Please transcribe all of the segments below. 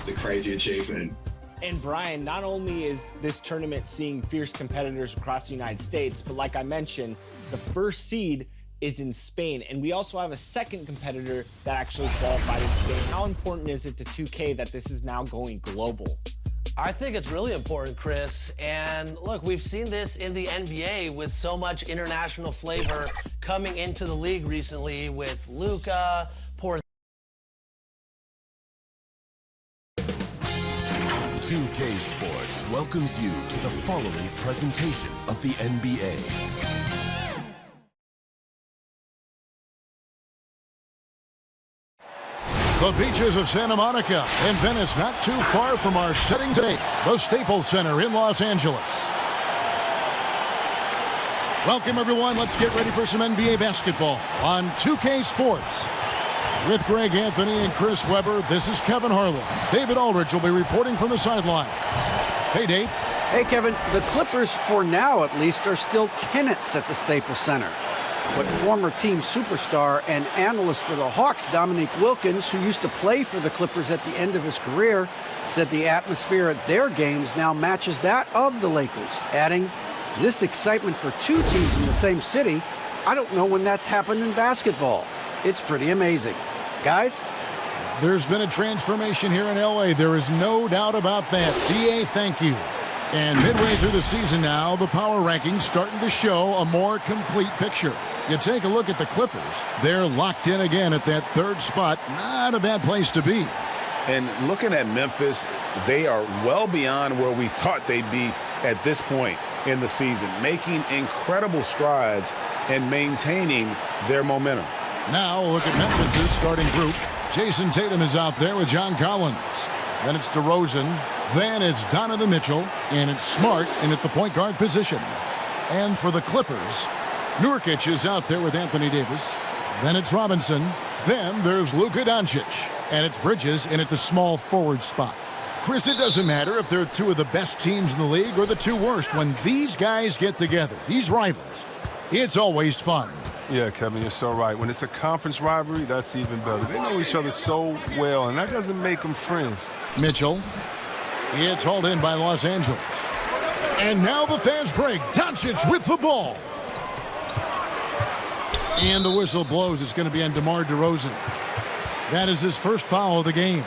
a crazy achievement. And Brian, not only is this tournament seeing fierce competitors across the United States, but like I mentioned, the first seed is in Spain. And we also have a second competitor that actually qualified in Spain. How important is it to 2K that this is now going global? I think it's really important, Chris. And look, we've seen this in the NBA with so much international flavor coming into the league recently with Luka, 2K Sports welcomes you to the following presentation of the NBA. The beaches of Santa Monica and Venice, not too far from our setting today, the Staples Center in Los Angeles. Welcome, everyone. Let's get ready for some NBA basketball on 2K Sports. With Greg Anthony and Chris Webber, this is Kevin Harlan. David Aldridge will be reporting from the sidelines. Hey, Dave. Hey, Kevin. The Clippers, for now at least, are still tenants at the Staples Center. But former team superstar and analyst for the Hawks, Dominique Wilkins, who used to play for the Clippers at the end of his career, said the atmosphere at their games now matches that of the Lakers, adding, "This excitement for two teams in the same city, I don't know when that's happened in basketball. It's pretty amazing." Guys? There's been a transformation here in LA. There is no doubt about that. DA, thank you. And midway through the season now, the power rankings starting to show a more complete picture. You take a look at the Clippers. They're locked in again at that third spot. Not a bad place to be. And looking at Memphis, they are well beyond where we thought they'd be at this point in the season, making incredible strides and maintaining their momentum. Now look at Memphis' starting group. Jason Tatum is out there with John Collins. Then it's DeRozan. Then it's Donovan Mitchell. And it's Smart in at the point guard position. And for the Clippers, Nurkic is out there with Anthony Davis. Then it's Robinson. Then there's Luka Doncic. And it's Bridges in at the small forward spot. Chris, it doesn't matter if they're two of the best teams in the league or the two worst. When these guys get together, these rivals, it's always fun. Yeah, Kevin, you're so right. When it's a conference rivalry, that's even better. They know each other so well, and that doesn't make them friends. Mitchell. It's hauled in by Los Angeles. And now the fast break. Doncic with the ball. And the whistle blows. It's going to be on DeMar DeRozan. That is his first foul of the game.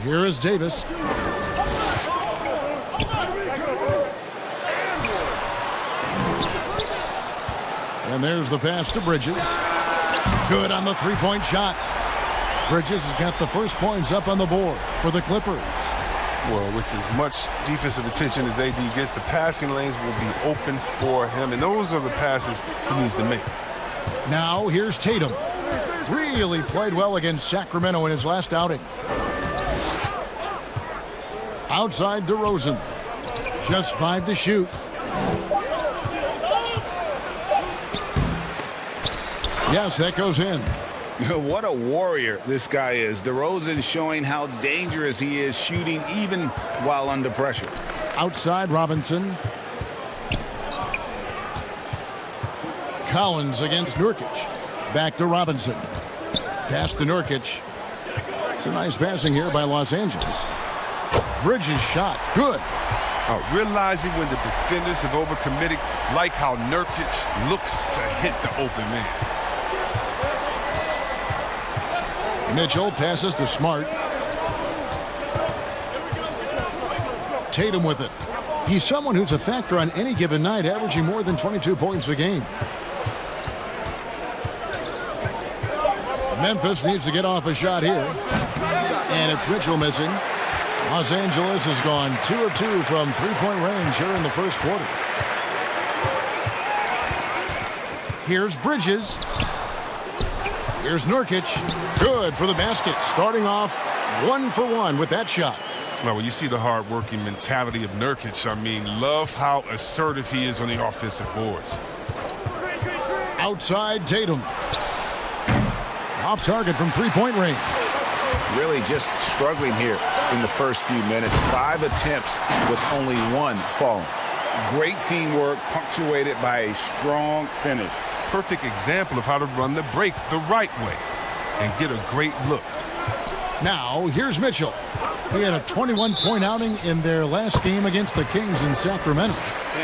Here is Davis. And there's the pass to Bridges. Good on the three-point shot. Bridges has got the first points up on the board for the Clippers. Well, with as much defensive attention as AD gets, the passing lanes will be open for him, and those are the passes he needs to make. Now here's Tatum. Really played well against Sacramento in his last outing. Outside DeRozan. Just 5 to shoot. Yes, that goes in. What a warrior this guy is. DeRozan showing how dangerous he is shooting even while under pressure. Outside Robinson. Collins against Nurkic. Back to Robinson. Pass to Nurkic. It's a nice passing here by Los Angeles. Bridges shot. Good. Realizing when the defenders have overcommitted, like how Nurkic looks to hit the open man. Mitchell passes to Smart. Tatum with it. He's someone who's a factor on any given night, averaging more than 22 points a game. Memphis needs to get off a shot here. And it's Mitchell missing. Los Angeles has gone 2 of 2 from three-point range here in the first quarter. Here's Bridges. Here's Nurkic. Good for the basket. Starting off 1 for 1 with that shot. Well, when you see the hard-working mentality of Nurkic, I mean, love how assertive he is on the offensive boards. Outside Tatum. Off target from three-point range. really just struggling here in the first few minutes. 5 attempts with only 1 falling. Great teamwork punctuated by a strong finish. Perfect example of how to run the break the right way and get a great look. Now, here's Mitchell. He had a 21-point outing in their last game against the Kings in Sacramento.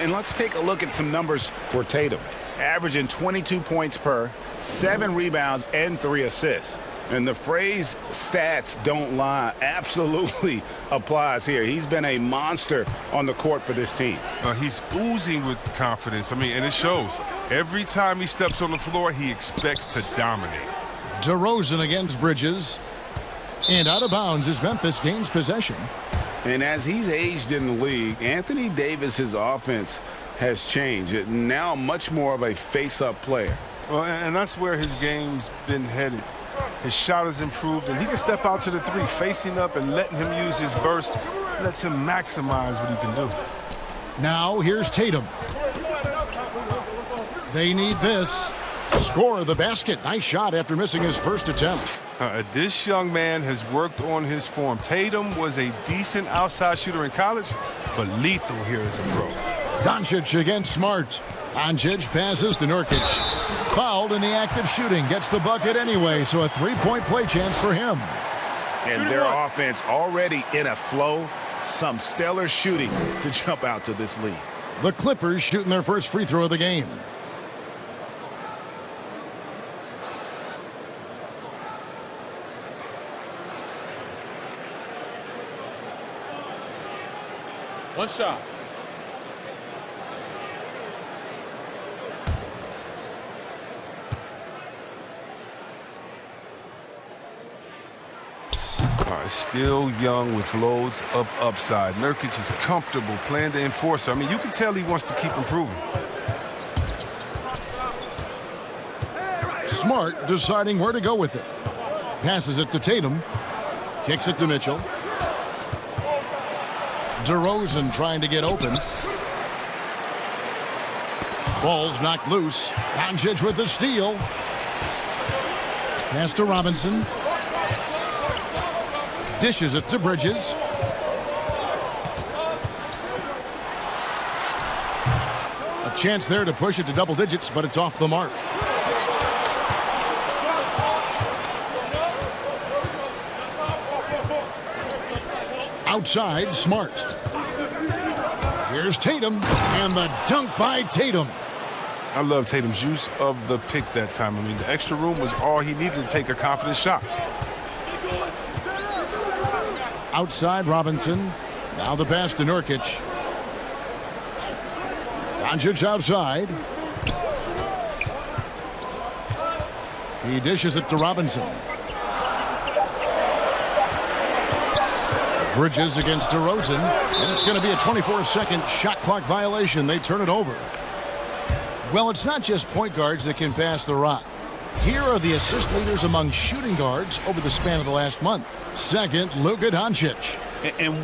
And let's take a look at some numbers for Tatum. Averaging 22 points per, 7 rebounds, and 3 assists. And the phrase stats don't lie absolutely applies here. He's been a monster on the court for this team. He's oozing with confidence. I mean, and it shows. Every time he steps on the floor, he expects to dominate. DeRozan against Bridges. And out of bounds as Memphis gains possession. And as he's aged in the league, Anthony Davis's offense has changed. Now much more of a face-up player. Well, and that's where his game's been headed. His shot has improved, and he can step out to the 3, facing up and letting him use his burst. Lets him maximize what he can do. Now here's Tatum. They need this. Score the basket. Nice shot after missing his first attempt. This young man has worked on his form. Tatum was a decent outside shooter in college, but lethal here as a pro. Doncic against Smart. Doncic passes to Nurkic. Fouled in the act of shooting. Gets the bucket anyway, so a 3-point play chance for him. And their offense already in a flow. Some stellar shooting to jump out to this lead. The Clippers shooting their first free throw of the game. One shot. Still young with loads of upside. Nurkic is comfortable playing the enforcer. I mean, you can tell he wants to keep improving. Smart deciding where to go with it. Passes it to Tatum. Kicks it to Mitchell. DeRozan trying to get open. Ball's knocked loose. Doncic with the steal. Pass to Robinson. Dishes it to Bridges. A chance there to push it to double digits, but it's off the mark. Outside, Smart. Here's Tatum, and the dunk by Tatum. I love Tatum's use of the pick that time. I mean, the extra room was all he needed to take a confident shot. Outside, Robinson. Now the pass to Nurkic. Doncic outside. He dishes it to Robinson. Bridges against DeRozan. And it's going to be a 24-second shot clock violation. They turn it over. Well, it's not just point guards that can pass the rock. Here are the assist leaders among shooting guards over the span of the last month. Second, Luka Doncic. And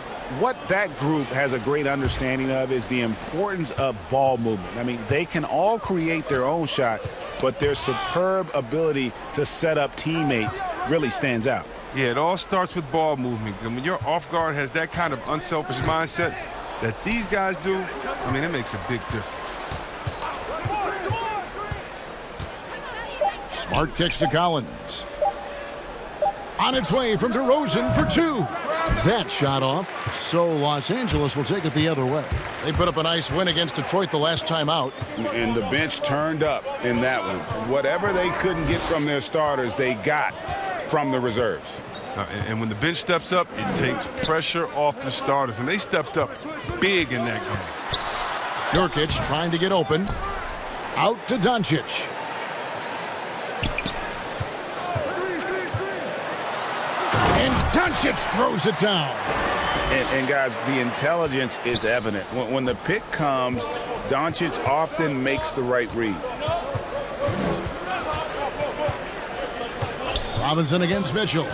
what that group has a great understanding of is the importance of ball movement. I mean, they can all create their own shot, but their superb ability to set up teammates really stands out. Yeah, it all starts with ball movement. And when your off guard has that kind of unselfish mindset that these guys do, I mean, it makes a big difference. Smart kicks to Collins. On its way from DeRozan for 2. That shot off, so Los Angeles will take it the other way. They put up a nice win against Detroit the last time out. And the bench turned up in that one. Whatever they couldn't get from their starters, they got from the reserves. And when the bench steps up, it takes pressure off the starters. And they stepped up big in that game. Nurkic trying to get open. Out to Doncic. And Doncic throws it down. And guys, the intelligence is evident. When the pick comes, Doncic often makes the right read. Robinson against Mitchell.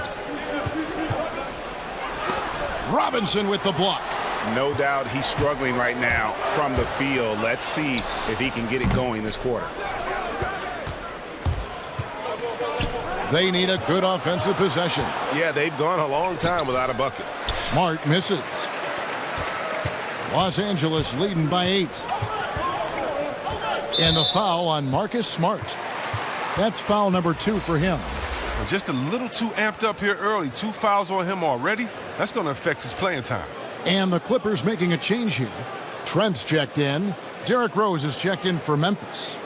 Robinson with the block. No doubt he's struggling right now from the field. Let's see if he can get it going this quarter. They need a good offensive possession. Yeah, they've gone a long time without a bucket. Smart misses. Los Angeles leading by 8. And the foul on Marcus Smart. That's foul number 2 for him. Just a little too amped up here early. 2 fouls on him already. That's going to affect his playing time. And the Clippers making a change here. Trent's checked in. Derrick Rose is checked in for Memphis.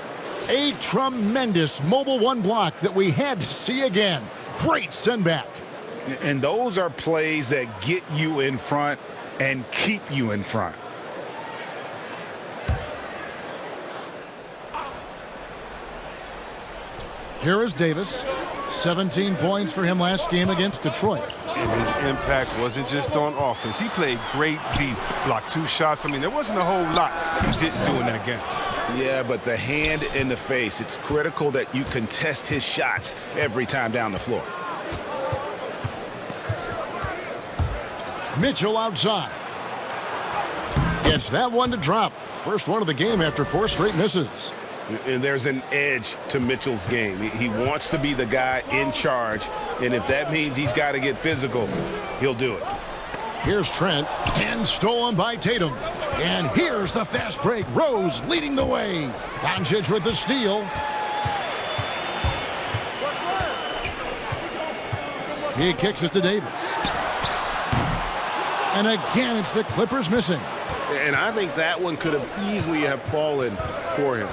A tremendous mobile 1 block that we had to see again. Great send back. And those are plays that get you in front and keep you in front. Here is Davis. 17 points for him last game against Detroit. And his impact wasn't just on offense. He played great deep, blocked 2 shots. I mean, there wasn't a whole lot he didn't do in that game. Yeah, but the hand in the face, it's critical that you contest his shots every time down the floor. Mitchell outside. Gets that one to drop. First one of the game after 4 straight misses. And there's an edge to Mitchell's game. He wants to be the guy in charge, and if that means he's got to get physical, he'll do it. Here's Trent, and stolen by Tatum. And here's the fast break. Rose leading the way. Doncic with the steal. He kicks it to Davis. And again, it's the Clippers missing. And I think that one could have easily have fallen for him.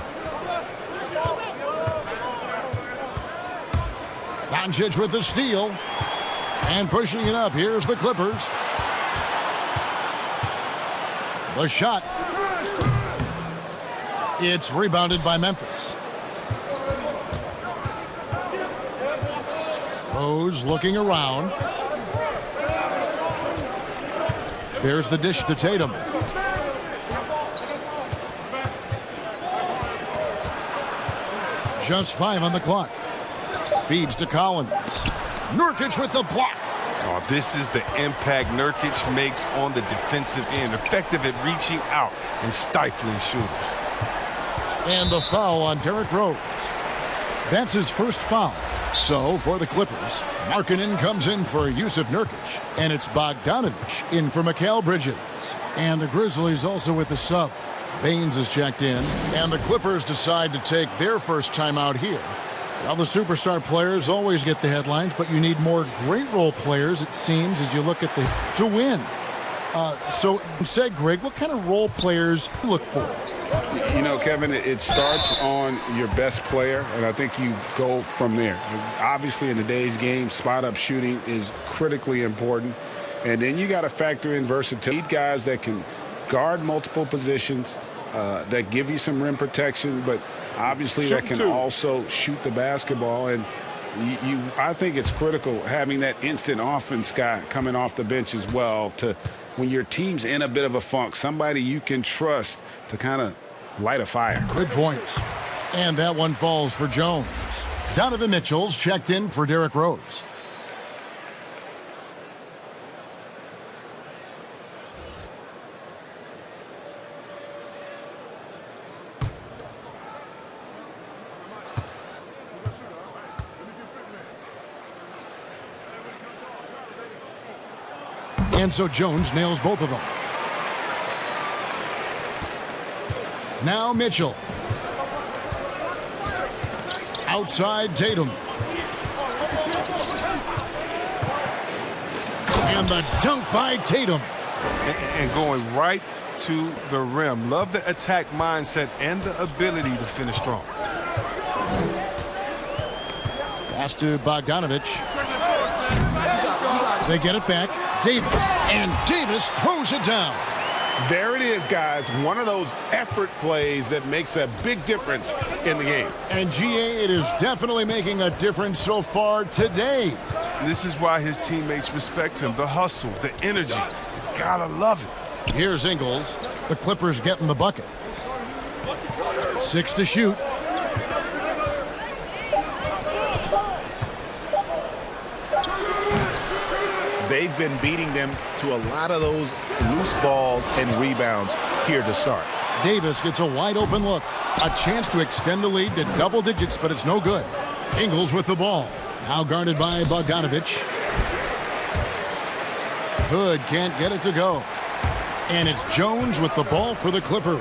Doncic with the steal. And pushing it up. Here's the Clippers. The shot. It's rebounded by Memphis. Rose looking around. There's the dish to Tatum. Just 5 on the clock. Feeds to Collins. Nurkic with the block. Oh, this is the impact Nurkic makes on the defensive end. Effective at reaching out and stifling shooters. And the foul on Derrick Rose. That's his first foul. So, for the Clippers, Markkanen comes in for Yusuf Nurkic. And it's Bogdanovich in for Mikal Bridges. And the Grizzlies also with the sub. Baines is checked in. And the Clippers decide to take their first time out here. Well, the superstar players always get the headlines, but you need more great role players, it seems, as you look at to win. So, said Greg, what kind of role players you look for? You know, Kevin, it starts on your best player, and I think you go from there. Obviously, in today's game, spot-up shooting is critically important. And then you got to factor in versatility. Need guys that can guard multiple positions, that give you some rim protection, but obviously that can also shoot the basketball. And I think it's critical having that instant offense guy coming off the bench as well, to when your team's in a bit of a funk, somebody you can trust to kind of light a fire. Good point. And that one falls for Jones. Donovan Mitchell's checked in for Derrick Rose. And so Jones nails both of them. Now Mitchell. Outside Tatum. And the dunk by Tatum. And going right to the rim. Love the attack mindset and the ability to finish strong. Pass to Bogdanovich. They get it back. Davis, and Davis throws it down. There it is, guys. One of those effort plays that makes a big difference in the game. And GA, it is definitely making a difference so far today. This is why his teammates respect him. The hustle, the energy. You gotta love it. Here's Ingles. The Clippers getting the bucket. 6 to shoot. They've been beating them to a lot of those loose balls and rebounds here to start. Davis gets a wide open look. A chance to extend the lead to double digits, but it's no good. Ingles with the ball. Now guarded by Bogdanovich. Hood can't get it to go. And it's Jones with the ball for the Clippers.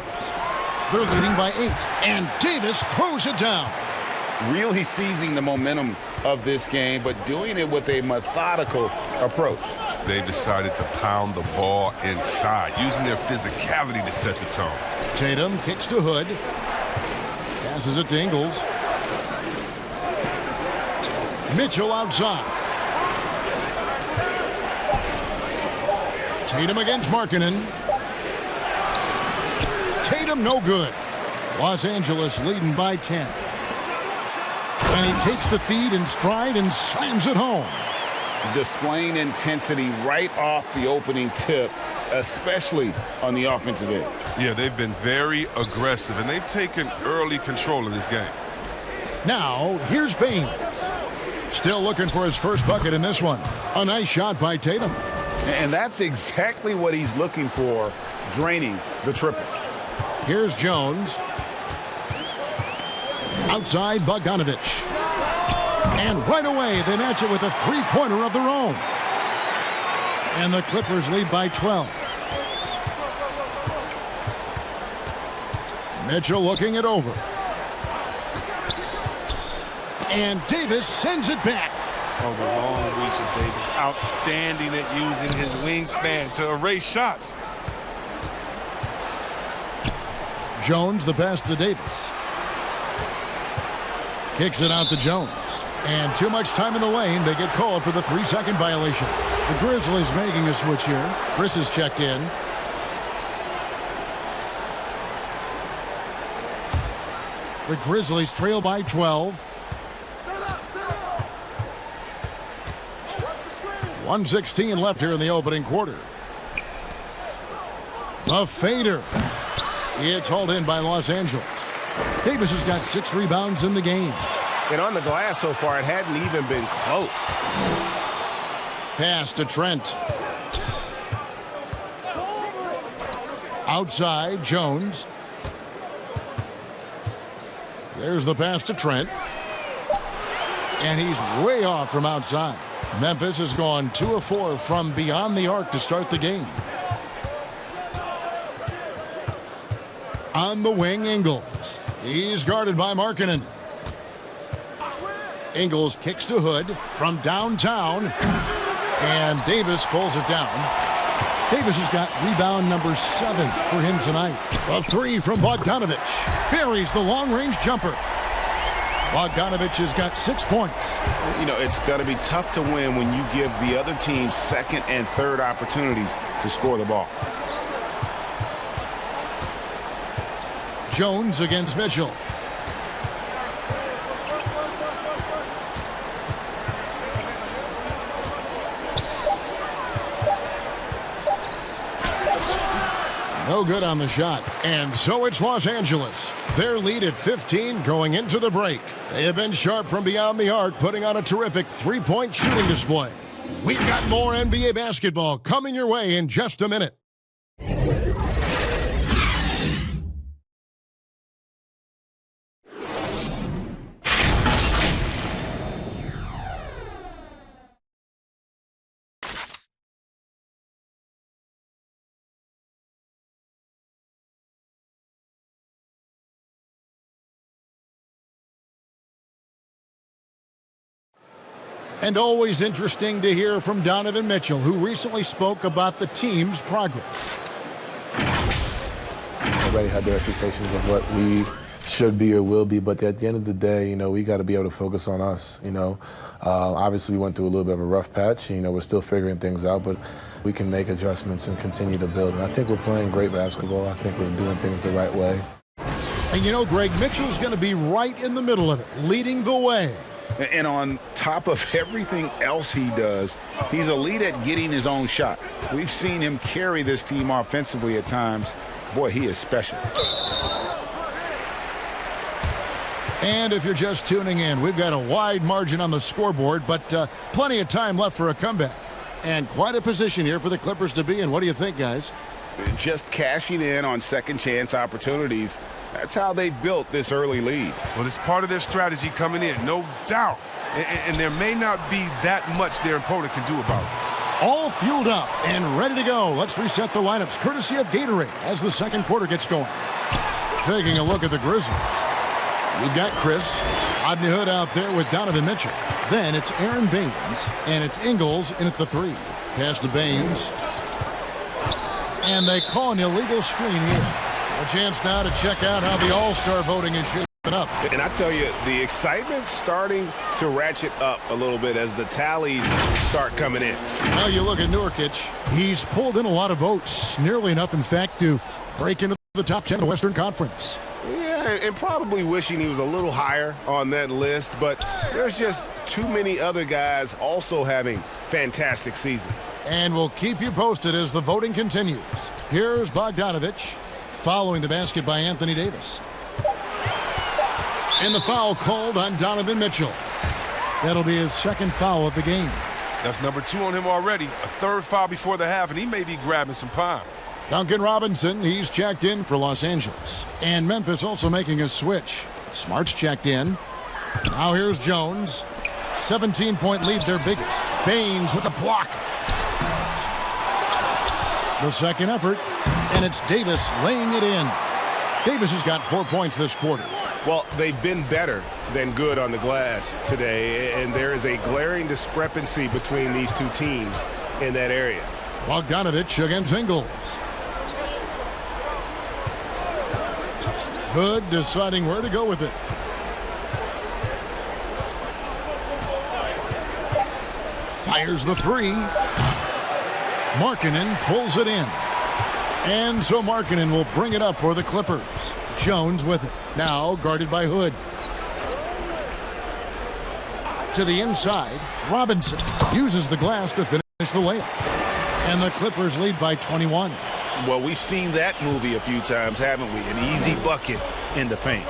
They're leading by 8. And Davis throws it down. Really seizing the momentum of this game, but doing it with a methodical approach. They've decided to pound the ball inside, using their physicality to set the tone. Tatum kicks to Hood. Passes it to Ingles. Mitchell outside. Tatum against Markkanen. Tatum no good. Los Angeles leading by 10. And he takes the feed in stride and slams it home. Displaying intensity right off the opening tip, especially on the offensive end. Yeah, they've been very aggressive, and they've taken early control of this game. Now, here's Baines. Still looking for his first bucket in this one. A nice shot by Tatum. And that's exactly what he's looking for, draining the triple. Here's Jones. Outside Bogdanovich. And right away, they match it with a three-pointer of their own. And the Clippers lead by 12. Mitchell looking it over. And Davis sends it back. Oh, the long reach of Davis. Outstanding at using his wingspan to erase shots. Jones, the pass to Davis. Kicks it out to Jones. And too much time in the lane. They get called for the 3-second violation. The Grizzlies making a switch here. Chris is checked in. The Grizzlies trail by 12. 1:16 left here in the opening quarter. The fader. It's hauled in by Los Angeles. Davis has got 6 rebounds in the game. And on the glass so far, it hadn't even been close. Pass to Trent. Outside, Jones. There's the pass to Trent. And he's way off from outside. Memphis has gone 2 of 4 from beyond the arc to start the game. On the wing, Ingles. He's guarded by Markkanen. Ingles kicks to Hood from downtown. And Davis pulls it down. Davis has got rebound number 7 for him tonight. A 3 from Bogdanovich. Buries the long-range jumper. Bogdanovich has got 6 points. You know, it's going to be tough to win when you give the other team second and third opportunities to score the ball. Jones against Mitchell. No good on the shot. And so it's Los Angeles. Their lead at 15 going into the break. They have been sharp from beyond the arc, putting on a terrific 3-point shooting display. We've got more NBA basketball coming your way in just a minute. And always interesting to hear from Donovan Mitchell, who recently spoke about the team's progress. Everybody had their expectations of what we should be or will be, but at the end of the day, you know, we got to be able to focus on us. You know, obviously we went through a little bit of a rough patch. You know, we're still figuring things out, but we can make adjustments and continue to build. And I think we're playing great basketball. I think we're doing things the right way. And you know, Greg, Mitchell's going to be right in the middle of it, leading the way. And on top of everything else he does, he's elite at getting his own shot. We've seen him carry this team offensively at times. Boy, he is special. And if you're just tuning in, we've got a wide margin on the scoreboard, but plenty of time left for a comeback. And quite a position here for the Clippers to be in. What do you think, guys? just cashing in on second chance opportunities. That's how they built this early lead. Well, it's part of their strategy coming in, no doubt. And there may not be that much their opponent can do about it. All fueled up and ready to go. Let's reset the lineups courtesy of Gatorade as the second quarter gets going. Taking a look at the Grizzlies. We've got Chris, Rodney Hood out there with Donovan Mitchell. Then it's Aaron Baines, and it's Ingles in at the 3. Pass to Baines. And they call an illegal screen here. A chance now to check out how the All-Star voting is shaping up. And I tell you, the excitement's starting to ratchet up a little bit as the tallies start coming in. Now you look at Nurkic. He's pulled in a lot of votes, nearly enough, in fact, to break into the top 10 of the Western Conference. Yeah, and probably wishing he was a little higher on that list, but there's just too many other guys also having fantastic seasons. And we'll keep you posted as the voting continues. Here's Bogdanovich, following the basket by Anthony Davis. And the foul called on Donovan Mitchell. That'll be his second foul of the game. That's number 2 on him already. A third foul before the half, and he may be grabbing some pine. Duncan Robinson, he's checked in for Los Angeles. And Memphis also making a switch. Smart's checked in. Now here's Jones. 17-point lead, their biggest. Baines with the block. The second effort, and it's Davis laying it in. Davis has got 4 points this quarter. Well, they've been better than good on the glass today, and there is a glaring discrepancy between these two teams in that area. Bogdanovich against Ingles. Hood deciding where to go with it. Fires the 3. Markkanen pulls it in. And so Markkanen will bring it up for the Clippers. Jones with it. Now guarded by Hood. To the inside, Robinson uses the glass to finish the layup. And the Clippers lead by 21. Well, we've seen that movie a few times, haven't we? An easy bucket in the paint.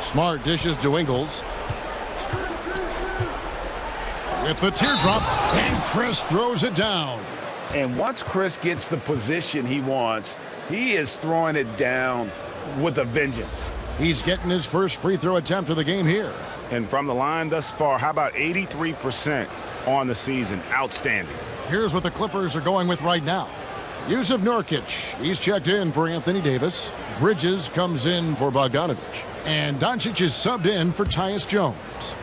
Smart dishes to Ingles. With the teardrop, and Chris throws it down. And once Chris gets the position he wants, he is throwing it down with a vengeance. He's getting his first free throw attempt of the game here. And from the line thus far, how about 83% on the season? Outstanding. Here's what the Clippers are going with right now. Yusuf Nurkic, he's checked in for Anthony Davis. Bridges comes in for Bogdanovich. And Doncic is subbed in for Tyus Jones.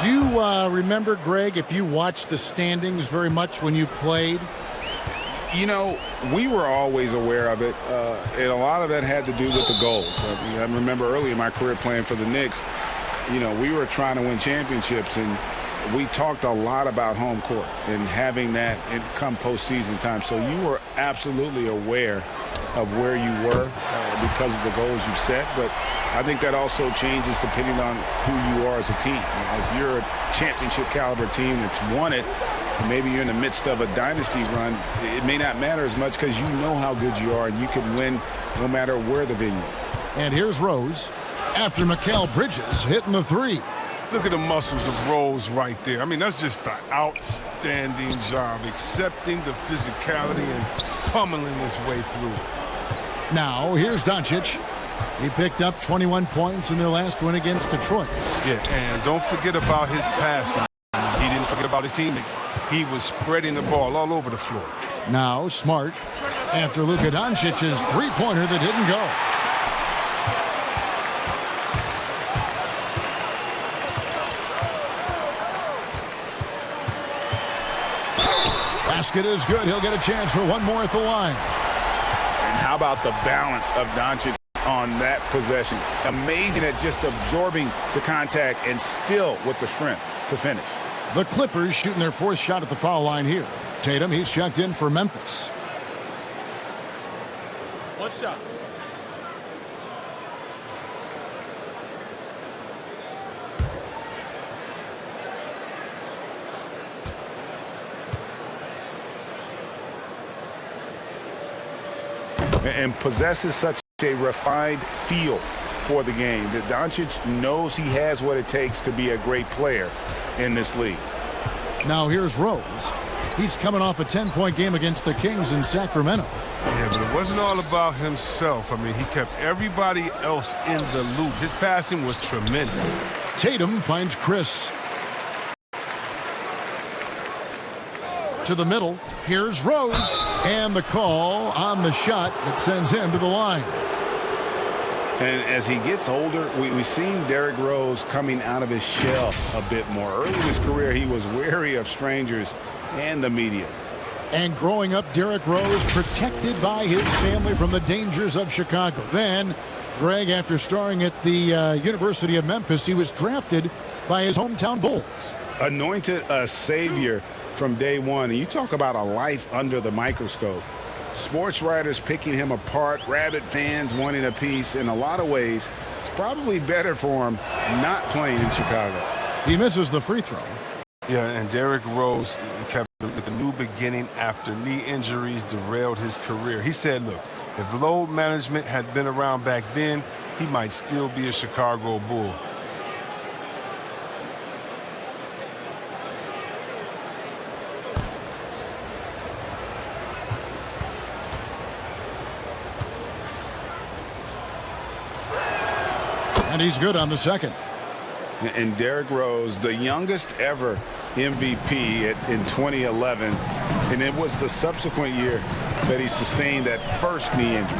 Do you remember, Greg, if you watched the standings very much when you played? You know, we were always aware of it, and a lot of that had to do with the goals. I remember early in my career playing for the Knicks, you know, we were trying to win championships, and we talked a lot about home court and having that come postseason time. So you were absolutely aware of where you were because of the goals you set, but I think that also changes depending on who you are as a team. You know, if you're a championship caliber team that's won it, and maybe you're in the midst of a dynasty run, it may not matter as much because you know how good you are and you can win no matter where the venue. And here's Rose after Mikal Bridges hitting the 3. Look at the muscles of Rose right there. I mean, that's just an outstanding job, accepting the physicality and pummeling his way through. Now, here's Doncic. He picked up 21 points in their last win against Detroit. Yeah, and don't forget about his passing. He didn't forget about his teammates. He was spreading the ball all over the floor. Now, Smart after Luka Doncic's three-pointer that didn't go. Basket is good. He'll get a chance for one more at the line. And how about the balance of Doncic on that possession? Amazing at just absorbing the contact and still with the strength to finish. The Clippers shooting their fourth shot at the foul line here. Tatum, he's checked in for Memphis. What's up? And possesses such a refined feel for the game. That Doncic knows he has what it takes to be a great player in this league. Now here's Rose. He's coming off a 10-point game against the Kings in Sacramento. Yeah, but it wasn't all about himself. I mean, he kept everybody else in the loop. His passing was tremendous. Tatum finds Chris. To the middle. Here's Rose. And the call on the shot that sends him to the line. And as he gets older, we've seen Derrick Rose coming out of his shell a bit more. Early in his career, he was wary of strangers and the media. And growing up, Derrick Rose protected by his family from the dangers of Chicago. Then, Greg, after starring at the University of Memphis, he was drafted by his hometown Bulls. Anointed a savior from day one. And you talk about a life under the microscope. Sports writers picking him apart, rabid fans wanting a piece. In a lot of ways, it's probably better for him not playing in Chicago. He misses the free throw. Yeah, and Derrick Rose kept with a new beginning after knee injuries derailed his career. He said, look, if load management had been around back then, he might still be a Chicago Bull. And he's good on the second. And Derrick Rose, the youngest ever MVP in 2011. And it was the subsequent year that he sustained that first knee injury.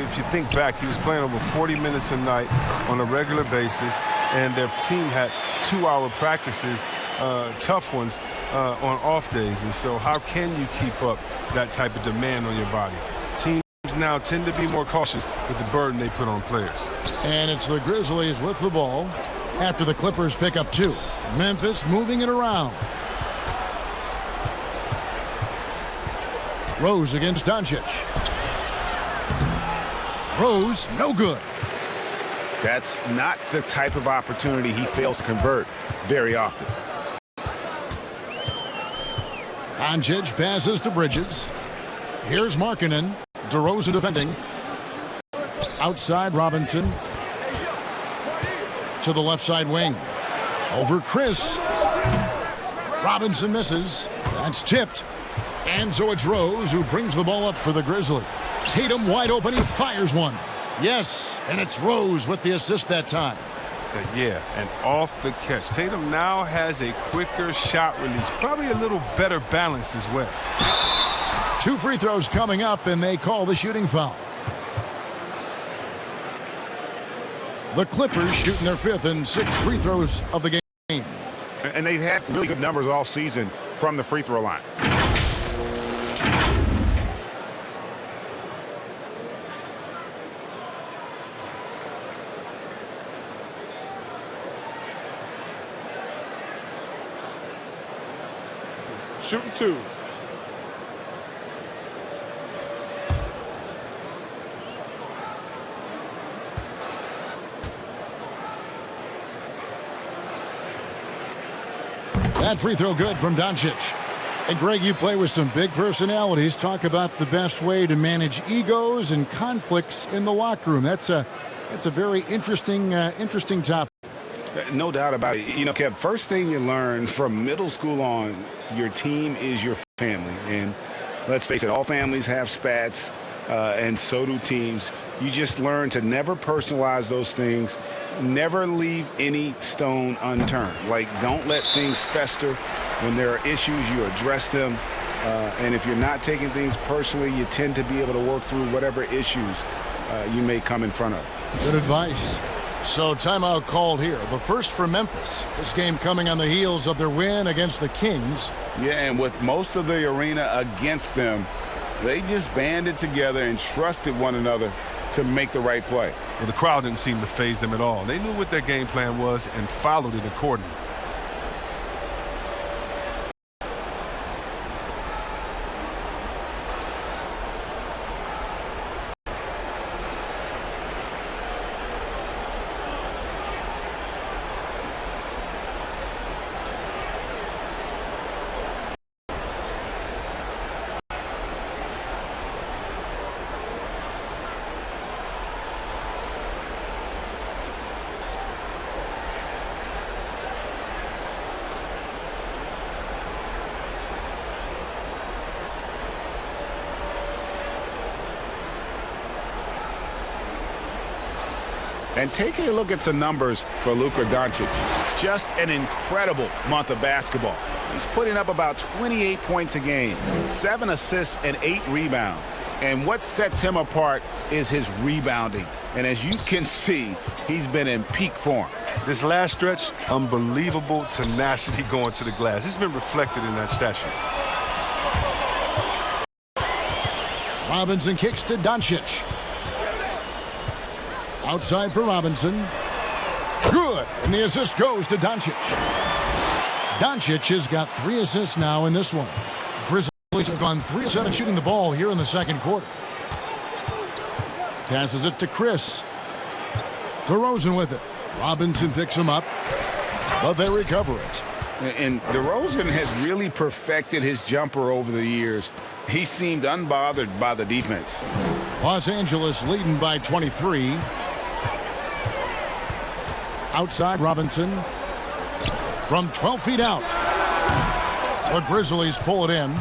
If you think back, he was playing over 40 minutes a night on a regular basis, and their team had 2-hour practices, tough ones, on off days. And so how can you keep up that type of demand on your body? Teams now tend to be more cautious with the burden they put on players. And it's the Grizzlies with the ball after the Clippers pick up 2. Memphis moving it around. Rose against Doncic. Rose, no good. That's not the type of opportunity he fails to convert very often. Doncic passes to Bridges. Here's Markkanen. DeRozan defending. Outside Robinson. To the left side wing. Over Chris. Robinson misses. That's tipped. And so it's Rose who brings the ball up for the Grizzlies. Tatum wide open. He fires one. Yes, and it's Rose with the assist that time. Yeah, and off the catch. Tatum now has a quicker shot release. Probably a little better balance as well. 2 free throws coming up, and they call the shooting foul. The Clippers shooting their 5th and 6th free throws of the game. And they've had really good numbers all season from the free throw line. Shooting 2. That free throw good from Doncic. And Greg, you play with some big personalities. Talk about the best way to manage egos and conflicts in the locker room. That's a very interesting topic. No doubt about it. You know, Kev, first thing you learn from middle school on, your team is your family. And let's face it, all families have spats, and so do teams. You just learn to never personalize those things. Never leave any stone unturned. Like, don't let things fester. When there are issues, you address them. And if you're not taking things personally, you tend to be able to work through whatever issues you may come in front of. Good advice. So timeout called here. But first for Memphis. This game coming on the heels of their win against the Kings. Yeah, and with most of the arena against them, they just banded together and trusted one another to make the right play. Well, the crowd didn't seem to faze them at all. They knew what their game plan was and followed it accordingly. And taking a look at some numbers for Luka Doncic. Just an incredible month of basketball. He's putting up about 28 points a game, 7 assists and 8 rebounds. And what sets him apart is his rebounding. And as you can see, he's been in peak form. This last stretch, unbelievable tenacity going to the glass. It's been reflected in that stat sheet. Robinson kicks to Doncic. Outside for Robinson. Good. And the assist goes to Doncic. Doncic has got 3 assists now in this one. Grizzlies have gone 3 of 7 shooting the ball here in the second quarter. Passes it to Chris. DeRozan with it. Robinson picks him up, but they recover it. And DeRozan has really perfected his jumper over the years. He seemed unbothered by the defense. Los Angeles leading by 23. Outside Robinson. From 12 feet out. The Grizzlies pull it in.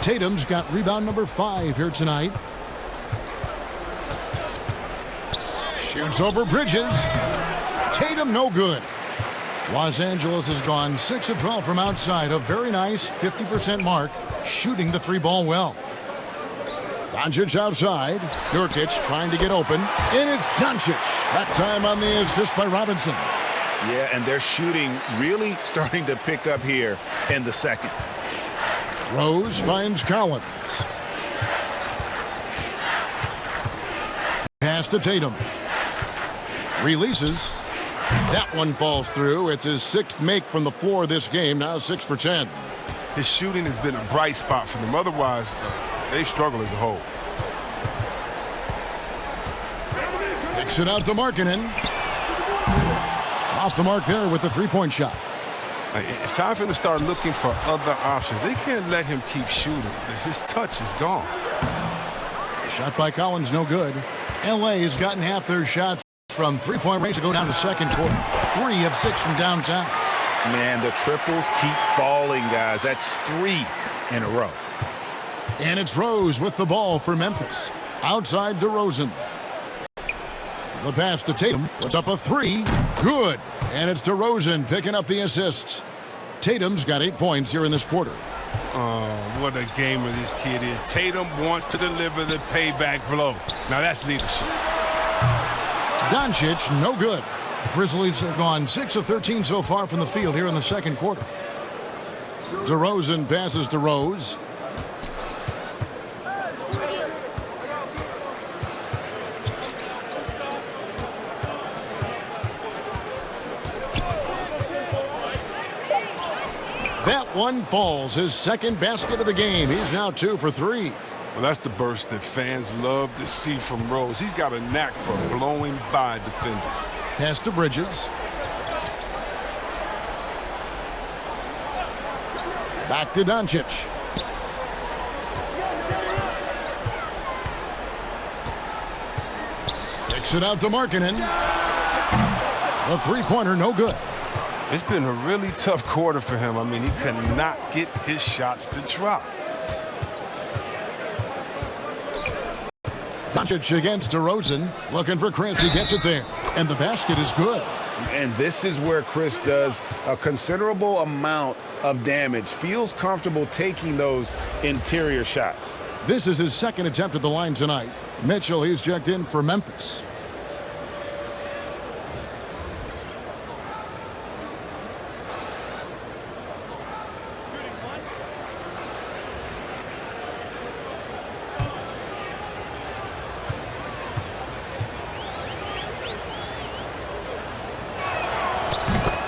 Tatum's got rebound number 5 here tonight. Shoots over Bridges. Tatum no good. Los Angeles has gone 6 of 12 from outside. A very nice 50% mark. Shooting the 3-ball well. Doncic outside. Nurkic trying to get open. And it's Doncic. That time on the assist by Robinson. Yeah, and their shooting really starting to pick up here in the second. Rose finds Collins. Pass to Tatum. Releases. That one falls through. It's his 6th make from the floor this game. Now 6 for 10. His shooting has been a bright spot for them. Otherwise, they struggle as a whole. Kicks it out to Markkanen. Off the mark there with the 3-point shot. It's time for him to start looking for other options. They can't let him keep shooting. His touch is gone. Shot by Collins, no good. LA has gotten half their shots from 3-point range to go down to second quarter. 3 of 6 from downtown. Man, the triples keep falling, guys. That's 3 in a row. And it's Rose with the ball for Memphis. Outside DeRozan. The pass to Tatum. Puts up a 3. Good. And it's DeRozan picking up the assists. Tatum's got 8 points here in this quarter. Oh, what a gamer this kid is. Tatum wants to deliver the payback blow. Now that's leadership. Doncic, no good. Grizzlies have gone 6 of 13 so far from the field here in the second quarter. DeRozan passes to Rose. That one falls, his 2nd basket of the game. He's now 2 for 3. Well, that's the burst that fans love to see from Rose. He's got a knack for blowing by defenders. Pass to Bridges. Back to Doncic. Kicks it out to Markkanen. The 3-pointer, no good. It's been a really tough quarter for him. I mean, he cannot get his shots to drop. Doncic against DeRozan. Looking for Chris. He gets it there. And the basket is good. And this is where Chris does a considerable amount of damage. Feels comfortable taking those interior shots. This is his 2nd attempt at the line tonight. Mitchell, he's checked in for Memphis.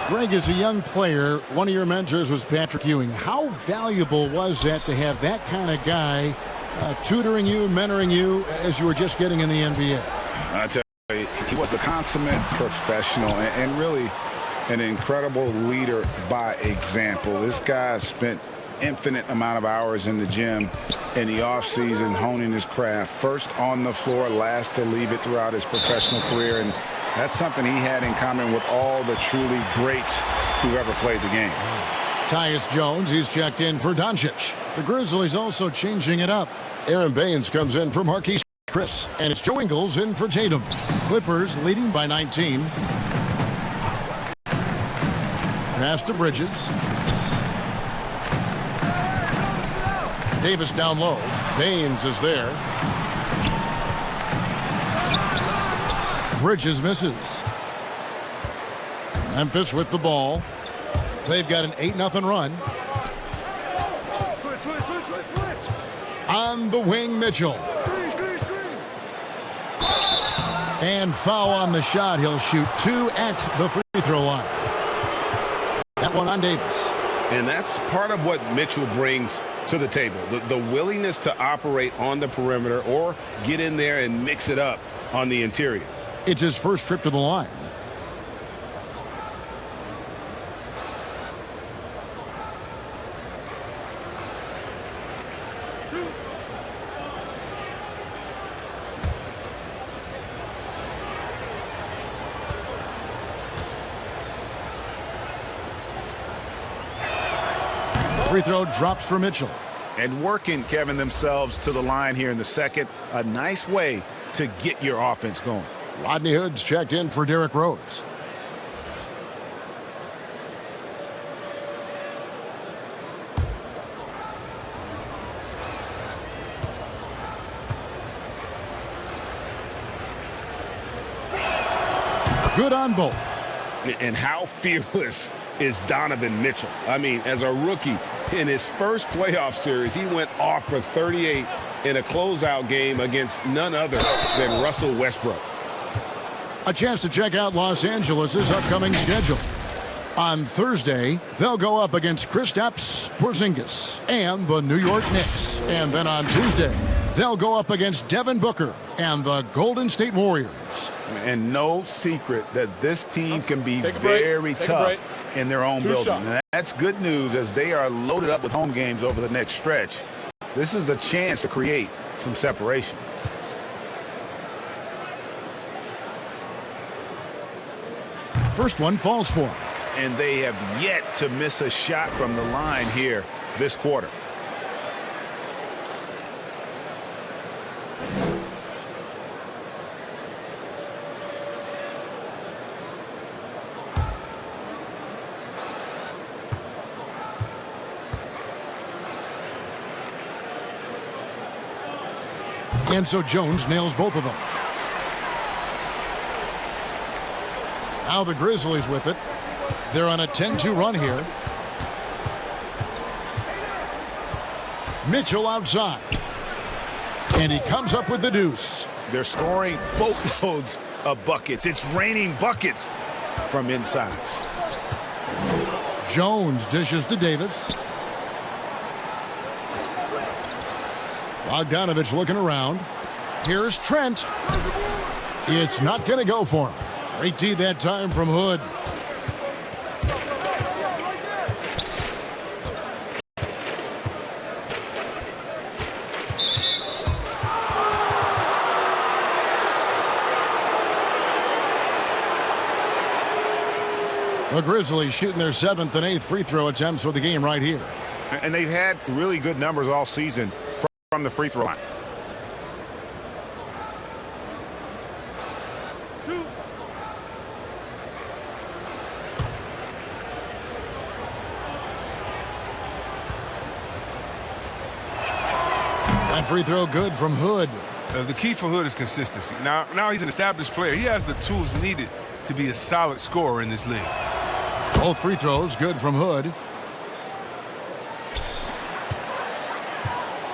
Greg, as a young player, one of your mentors was Patrick Ewing. How valuable was that to have that kind of guy tutoring you, mentoring you as you were just getting in the NBA? I tell you, he was the consummate professional and really an incredible leader by example. This guy spent infinite amount of hours in the gym in the offseason honing his craft. First on the floor, last to leave it throughout his professional career. And that's something he had in common with all the truly greats who ever played the game. Tyus Jones, he's checked in for Doncic. The Grizzlies also changing it up. Aaron Baines comes in for Marquise Chris. And it's Joe Ingles in for Tatum. Clippers leading by 19. Pass to Bridges. Davis down low. Baines is there. Bridges misses. Memphis with the ball. They've got an 8-0 run. On the wing, Mitchell. And foul on the shot. He'll shoot 2 at the free throw line. That one on Davis. And that's part of what Mitchell brings to the table. The willingness to operate on the perimeter or get in there and mix it up on the interior. It's his first trip to the line. Free throw drops for Mitchell. And working, Kevin, themselves to the line here in the second. A nice way to get your offense going. Rodney Hood's checked in for Derrick Rose. Good on both. And how fearless is Donovan Mitchell? I mean, as a rookie, in his first playoff series, he went off for 38 in a closeout game against none other than Russell Westbrook. A chance to check out Los Angeles' upcoming schedule. On Thursday, they'll go up against Kristaps Porzingis and the New York Knicks. And then on Tuesday, they'll go up against Devin Booker and the Golden State Warriors. And no secret that this team can be very tough in their own building. And that's good news as they are loaded up with home games over the next stretch. This is a chance to create some separation. First one falls for him. And they have yet to miss a shot from the line here this quarter. And so Jones nails both of them. Now the Grizzlies with it. They're on a 10-2 run here. Mitchell outside. And he comes up with the deuce. They're scoring boatloads of buckets. It's raining buckets from inside. Jones dishes to Davis. Bogdanovich looking around. Here's Trent. It's not going to go for him. Great D that time from Hood. The Grizzlies shooting their 7th and 8th free throw attempts for the game right here. And they've had really good numbers all season from the free throw line. That free throw good from Hood. The key for Hood is consistency. Now he's an established player. He has the tools needed to be a solid scorer in this league. Both free throws good from Hood.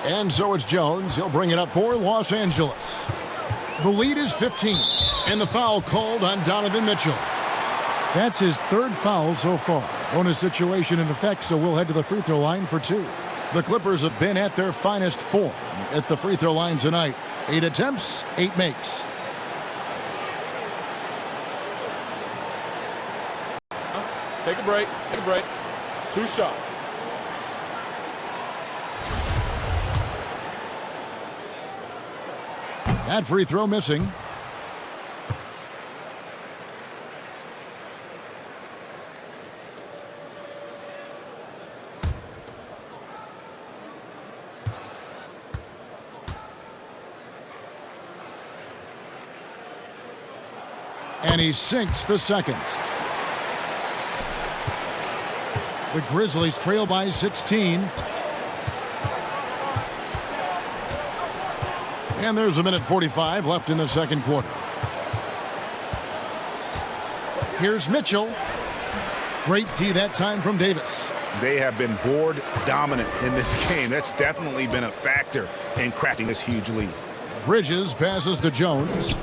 And so it's Jones. He'll bring it up for Los Angeles. The lead is 15. And the foul called on Donovan Mitchell. That's his 3rd foul so far. Bonus situation in effect, so we'll head to the free throw line for 2. The Clippers have been at their finest form at the free throw line tonight. 8 attempts, 8 makes. Take a break. 2 shots. That free throw missing. And he sinks the second. The Grizzlies trail by 16. And there's a minute 45 left in the second quarter. Here's Mitchell. Great D that time from Davis. They have been board dominant in this game. That's definitely been a factor in crafting this huge lead. Bridges passes to Jones.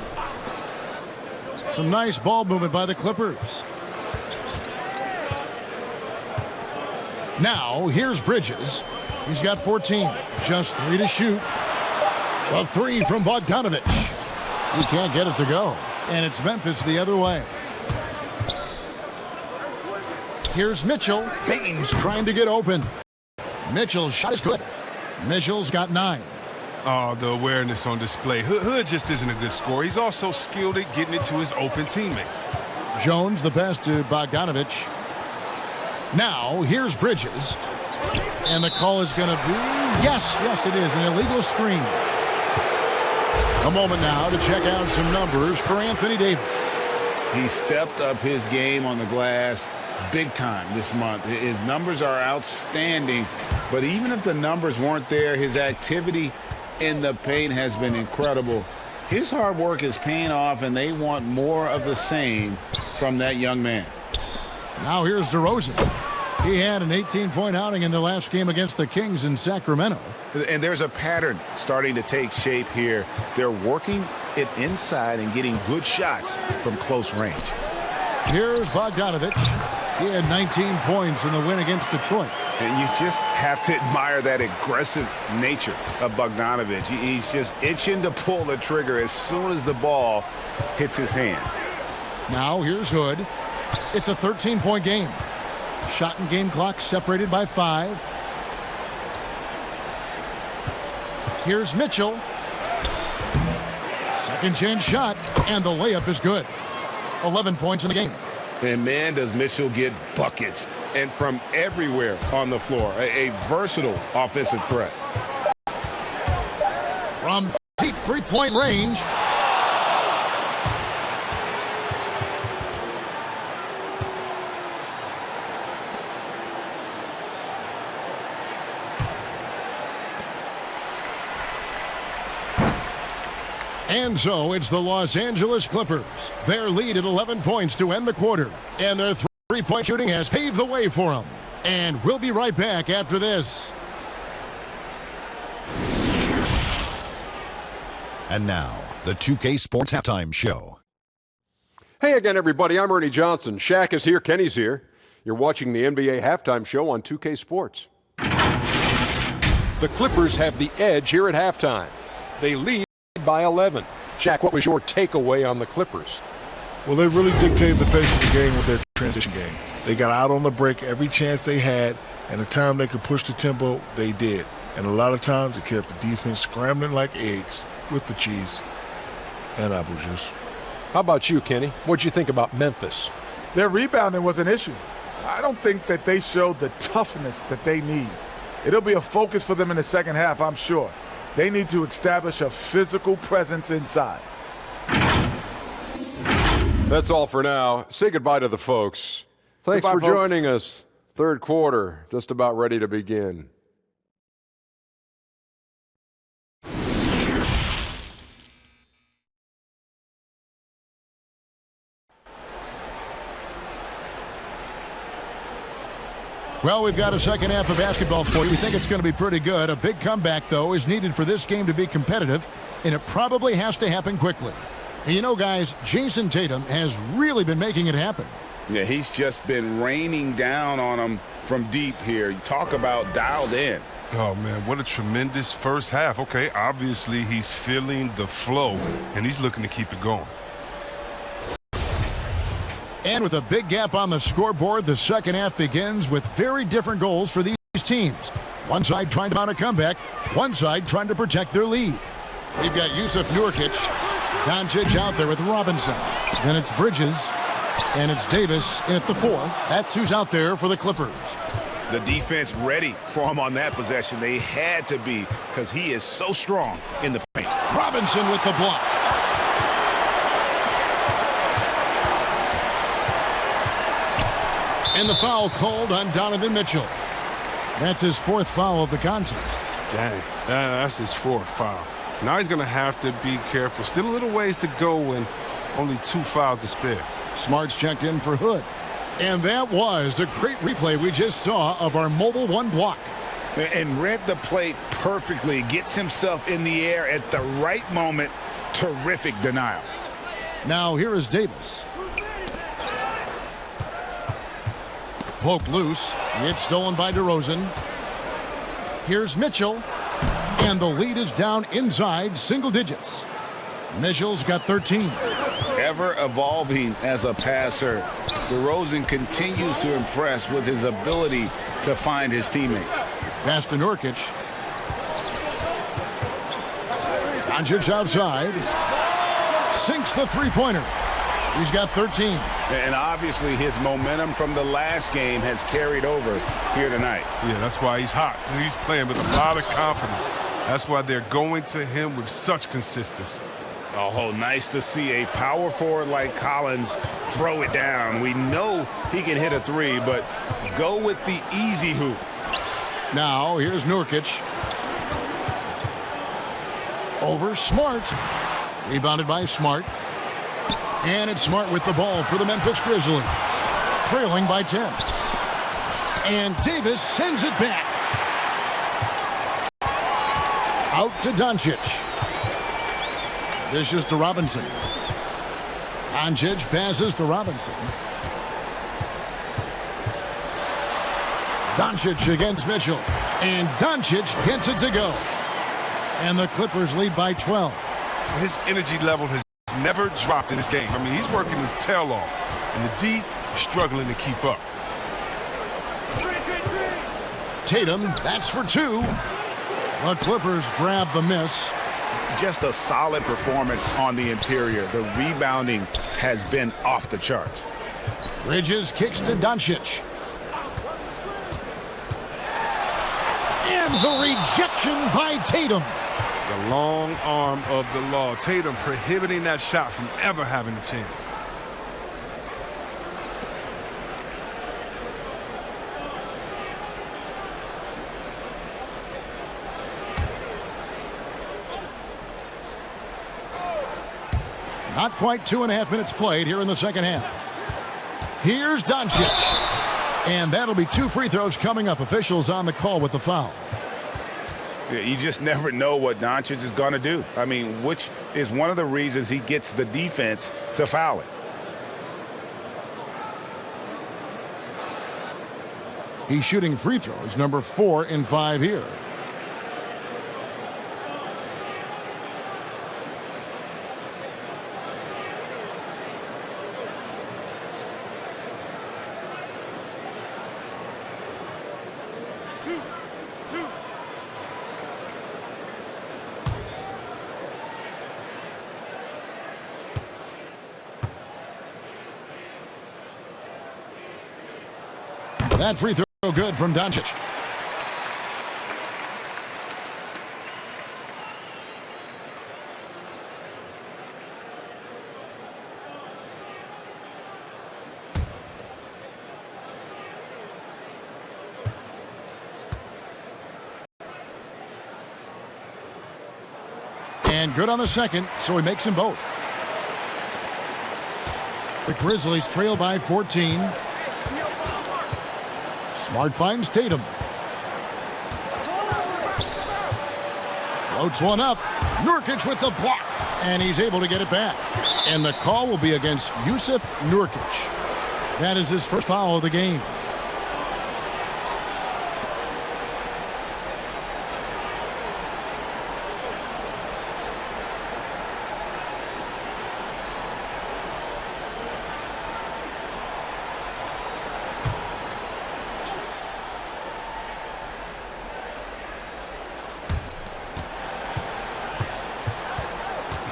Some nice ball movement by the Clippers. Now, here's Bridges. He's got 14. Just 3 to shoot. A 3 from Bogdanovich. He can't get it to go. And it's Memphis the other way. Here's Mitchell. Baines trying to get open. Mitchell's shot is good. Mitchell's got 9. Oh, the awareness on display. Hood just isn't a good scorer. He's also skilled at getting it to his open teammates. Jones, the pass to Bogdanovich. Now, here's Bridges. And the call is going to be, yes, it is, an illegal screen. A moment now to check out some numbers for Anthony Davis. He stepped up his game on the glass big time this month. His numbers are outstanding, but even if the numbers weren't there, his activity in the paint has been incredible. His hard work is paying off, and they want more of the same from that young man. Now here's DeRozan. He had an 18-point outing in the last game against the Kings in Sacramento. And there's a pattern starting to take shape here. They're working it inside and getting good shots from close range. Here's Bogdanovich. He had 19 points in the win against Detroit. And you just have to admire that aggressive nature of Bogdanovich. He's just itching to pull the trigger as soon as the ball hits his hands. Now here's Hood. It's a 13-point game. Shot and game clock separated by 5. Here's Mitchell. Second chance shot, and the layup is good. 11 points in the game. And man, does Mitchell get buckets, and from everywhere on the floor. A versatile offensive threat. From deep three-point range. And so it's the Los Angeles Clippers. Their lead at 11 points to end the quarter. And their three-point shooting has paved the way for them. And we'll be right back after this. And now, the 2K Sports Halftime Show. Hey again, everybody. I'm Ernie Johnson. Shaq is here. Kenny's here. You're watching the NBA Halftime Show on 2K Sports. The Clippers have the edge here at halftime. They lead by 11. Shaq, what was your takeaway on the Clippers? Well, they really dictated the pace of the game with their transition game. They got out on the break every chance they had, and the time they could push the tempo, they did. And a lot of times it kept the defense scrambling like eggs with the cheese and apple juice. How about you, Kenny? What'd you think about Memphis? Their rebounding was an issue. I don't think that they showed the toughness that they need. It'll be a focus for them in the second half, I'm sure. They need to establish a physical presence inside. That's all for now. Say goodbye to the folks. Thanks Goodbye, for folks. joining us. Third quarter, just about ready to begin. Well, we've got a second half of basketball for you. We think it's going to be pretty good. A big comeback, though, is needed for this game to be competitive, and it probably has to happen quickly. And you know, guys, Jason Tatum has really been making it happen. Yeah, he's just been raining down on them from deep here. You talk about dialed in. Oh, man, what a tremendous first half. Okay, obviously he's feeling the flow, and he's looking to keep it going. And with a big gap on the scoreboard, the second half begins with very different goals for these teams. One side trying to mount a comeback, one side trying to protect their lead. We've got Yusuf Nurkic, Doncic out there with Robinson. Then it's Bridges, and it's Davis in at the 4. That's who's out there for the Clippers. The defense ready for him on that possession. They had to be, because he is so strong in the paint. Robinson with the block. And the foul called on Donovan Mitchell. That's his 4th foul of the contest. Dang, that's his 4th foul. Now he's going to have to be careful. Still a little ways to go and only 2 fouls to spare. Smart's checked in for Hood. And that was a great replay we just saw of our Mobile One block. And read the play perfectly. Gets himself in the air at the right moment. Terrific denial. Now here is Davis. Poked loose. It's stolen by DeRozan. Here's Mitchell. And the lead is down inside single digits. Mitchell's got 13. Ever evolving as a passer, DeRozan continues to impress with his ability to find his teammates. Pass to Nurkic. Doncic outside. Sinks the three-pointer. He's got 13. And obviously his momentum from the last game has carried over here tonight. Yeah, that's why he's hot. He's playing with a lot of confidence. That's why they're going to him with such consistency. Oh, nice to see a power forward like Collins throw it down. We know he can hit a 3, but go with the easy hoop. Now, here's Nurkic. Over Smart. Rebounded by Smart. And it's Smart with the ball for the Memphis Grizzlies. Trailing by 10. And Davis sends it back. Out to Doncic. This is to Robinson. Doncic passes to Robinson. Doncic against Mitchell. And Doncic gets it to go. And the Clippers lead by 12. His energy level has never dropped in this game. I mean, he's working his tail off. And the D is struggling to keep up. Tatum, that's for 2. The Clippers grab the miss. Just a solid performance on the interior. The rebounding has been off the charts. Bridges kicks to Doncic. And the rejection by Tatum. The long arm of the law. Tatum prohibiting that shot from ever having a chance. Not quite 2.5 minutes played here in the second half. Here's Doncic. And that'll be 2 free throws coming up. Officials on the call with the foul. Yeah, you just never know what Doncic is going to do. I mean, which is one of the reasons he gets the defense to foul it. He's shooting free throws, number 4 in 5 here. That free throw good from Doncic. And good on the second, so he makes them both. The Grizzlies trail by 14. Smart finds Tatum. Floats one up. Nurkic with the block. And he's able to get it back. And the call will be against Yusuf Nurkic. That is his first foul of the game.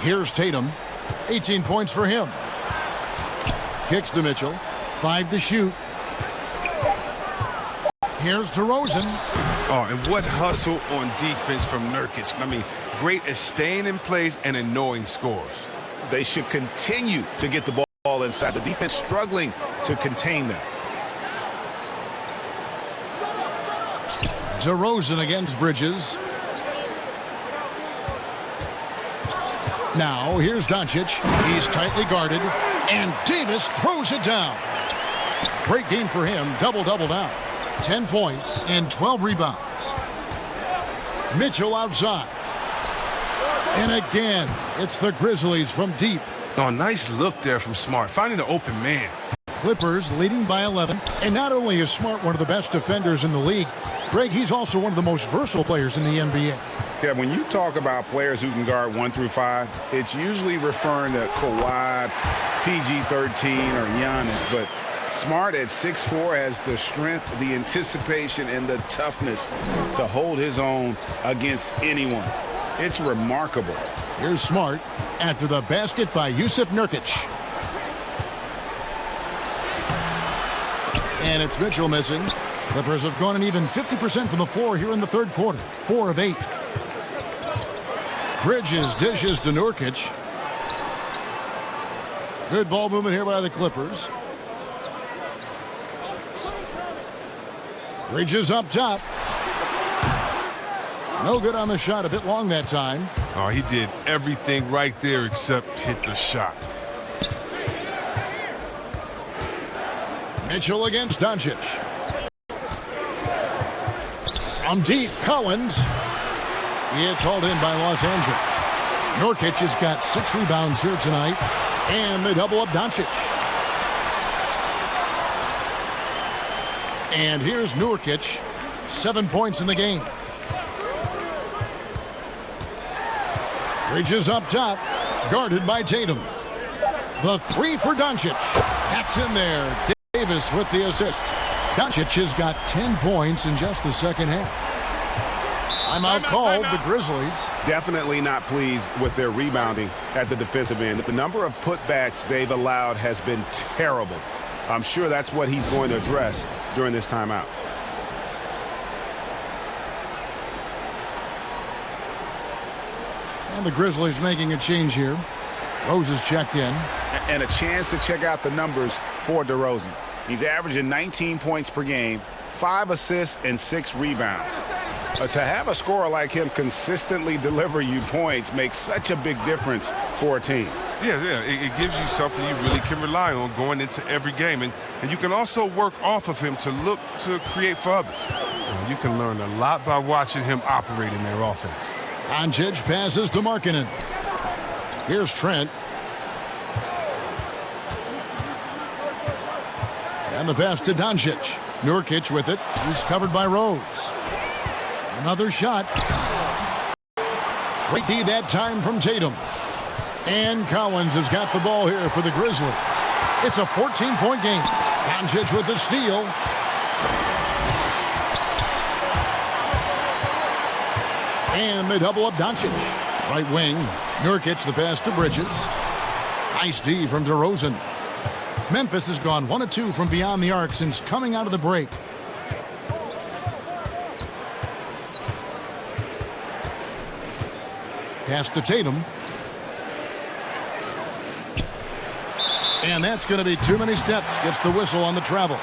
Here's Tatum. 18 points for him. Kicks to Mitchell. 5 to shoot. Here's DeRozan. Oh, and what hustle on defense from Nurkic. I mean, great at staying in place and annoying scores. They should continue to get the ball inside. The defense struggling to contain them. DeRozan against Bridges. Now, here's Doncic. He's tightly guarded, and Davis throws it down. Great game for him, double-double now. 10 points and 12 rebounds. Mitchell outside. And again, it's the Grizzlies from deep. Oh, nice look there from Smart, finding the open man. Clippers leading by 11. And not only is Smart one of the best defenders in the league, Greg, he's also one of the most versatile players in the NBA. Yeah, when you talk about players who can guard 1 through 5, it's usually referring to Kawhi, PG-13, or Giannis. But Smart at 6'4" has the strength, the anticipation, and the toughness to hold his own against anyone. It's remarkable. Here's Smart after the basket by Jusuf Nurkic. And it's Mitchell missing. Clippers have gone an even 50% from the floor here in the third quarter. 4 of 8. Bridges dishes to Nurkic. Good ball movement here by the Clippers. Bridges up top. No good on the shot. A bit long that time. Oh, he did everything right there except hit the shot. Mitchell against Doncic. From deep, Collins. It's hauled in by Los Angeles. Nurkic has got 6 rebounds here tonight. And they double up Doncic. And here's Nurkic. 7 points in the game. Bridges up top. Guarded by Tatum. The 3 for Doncic. That's in there. Davis with the assist. Doncic has got 10 points in just the second half. Timeout called, the Grizzlies. Definitely not pleased with their rebounding at the defensive end. The number of putbacks they've allowed has been terrible. I'm sure that's what he's going to address during this timeout. And the Grizzlies making a change here. Rose is checked in. And a chance to check out the numbers for DeRozan. He's averaging 19 points per game, 5 assists, and 6 rebounds. To have a scorer like him consistently deliver you points makes such a big difference for a team. Yeah, it gives you something you really can rely on going into every game. And you can also work off of him to look to create for others. You can learn a lot by watching him operate in their offense. Doncic passes to Markkanen. Here's Trent. And the pass to Doncic. Nurkic with it. He's covered by Rose. Another shot. Great D that time from Tatum. And Collins has got the ball here for the Grizzlies. It's a 14-point game. Doncic with the steal. And they double up Doncic. Right wing. Nurkic the pass to Bridges. Nice D from DeRozan. Memphis has gone 1 of 2 from beyond the arc since coming out of the break. Pass to Tatum. And that's going to be too many steps. Gets the whistle on the travel.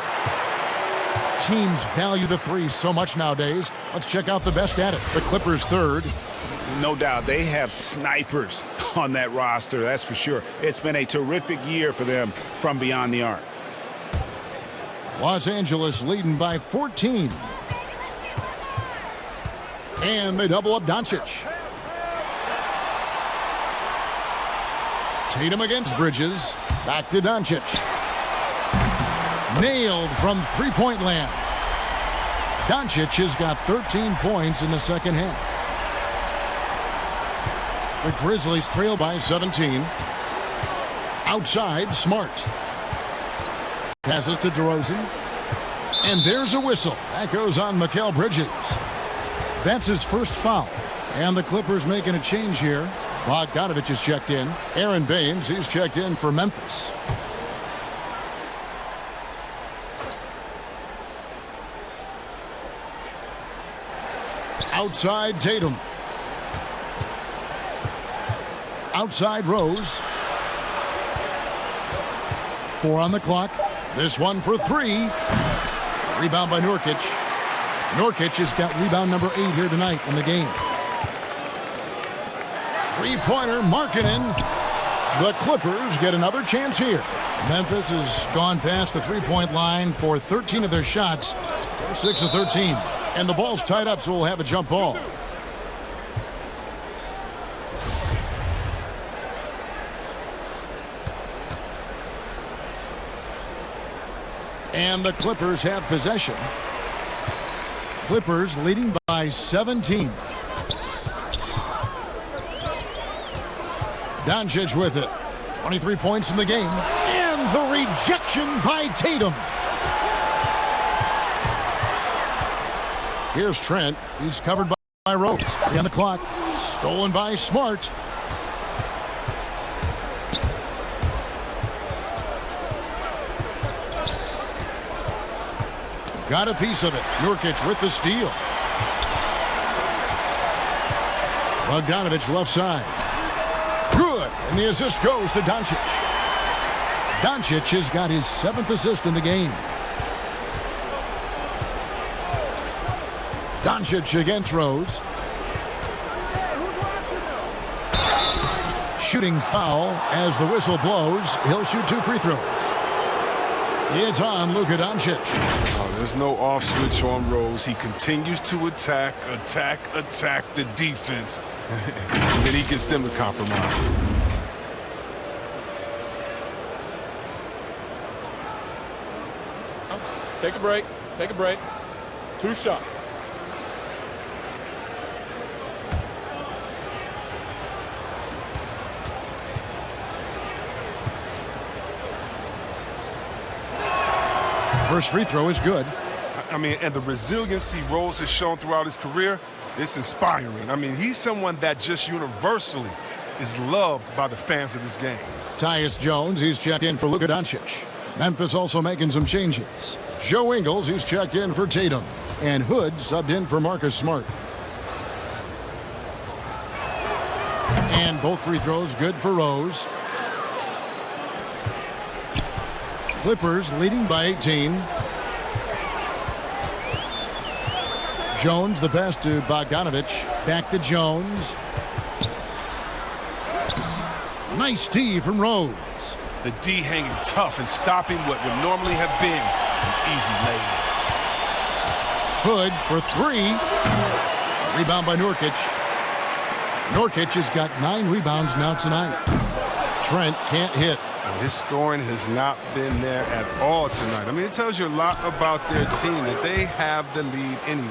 Teams value the 3 so much nowadays. Let's check out the best at it. The Clippers third. No doubt they have snipers on that roster, that's for sure. It's been a terrific year for them from beyond the arc. Los Angeles leading by 14. And they double up Doncic. Tatum against Bridges. Back to Doncic. Nailed from three-point land. Doncic has got 13 points in the second half. The Grizzlies trail by 17. Outside, Smart. Passes to DeRozan. And there's a whistle. That goes on Mikal Bridges. That's his first foul. And the Clippers making a change here. Bogdanovich is checked in. Aaron Baines, he's checked in for Memphis. Outside Tatum. Outside Rose. 4 on the clock. This one for 3. Rebound by Nurkic. Nurkic has got rebound number 8 here tonight in the game. Three-pointer, Markkanen. The Clippers get another chance here. Memphis has gone past the three-point line for 13 of their shots. They're 6 of 13. And the ball's tied up, so we'll have a jump ball. And the Clippers have possession. Clippers leading by 17. Doncic with it. 23 points in the game. And the rejection by Tatum. Here's Trent. He's covered by Rose. On the clock. Stolen by Smart. Got a piece of it. Nurkic with the steal. Bogdanovich left side. Good. And the assist goes to Doncic. Doncic has got his 7th assist in the game. Doncic against Rose. Shooting foul as the whistle blows. He'll shoot 2 free throws. It's on Luka Doncic. Oh, there's no off switch on Rose. He continues to attack the defense. And then he gets them to compromise. Take a break. Take a break. 2 shots. First free throw is good. I mean, and the resiliency Rose has shown throughout his career, it's inspiring. I mean, he's someone that just universally is loved by the fans of this game. Tyus Jones, he's checked in for Luka Doncic. Memphis also making some changes. Joe Ingles, he's checked in for Tatum. And Hood subbed in for Marcus Smart. And both free throws good for Rose. Clippers leading by 18. Jones, the pass to Bogdanovich. Back to Jones. Nice D from Rose. The D hanging tough and stopping what would normally have been an easy lay. Hood for 3. Rebound by Nurkic. Nurkic has got 9 rebounds now tonight. Trent can't hit. His scoring has not been there at all tonight. I mean, it tells you a lot about their team that they have the lead anyway.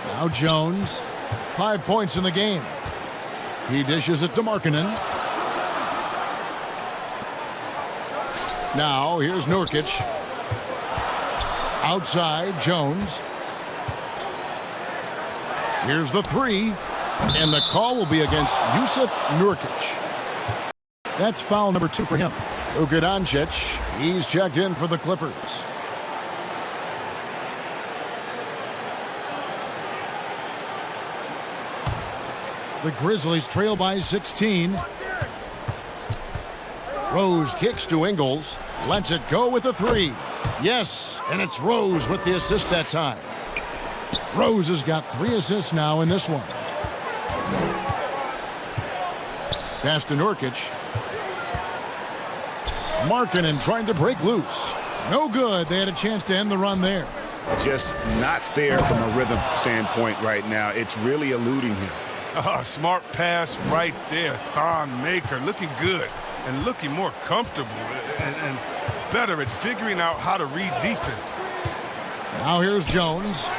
Now Jones, 5 points in the game. He dishes it to Markkanen. Now here's Nurkic. Outside, Jones. Here's the 3. And the call will be against Yusuf Nurkic. That's foul number 2 for him. Luka Doncic, he's checked in for the Clippers. The Grizzlies trail by 16. Rose kicks to Ingles. Lets it go with a 3. Yes, and it's Rose with the assist that time. Rose has got 3 assists now in this one. Pass to Nurkic. Markkanen trying to break loose. No good. They had a chance to end the run there. Just not there from a rhythm standpoint right now. It's really eluding him. Smart pass right there. Thon Maker looking good and looking more comfortable and better at figuring out how to read defense. Now here's Jones.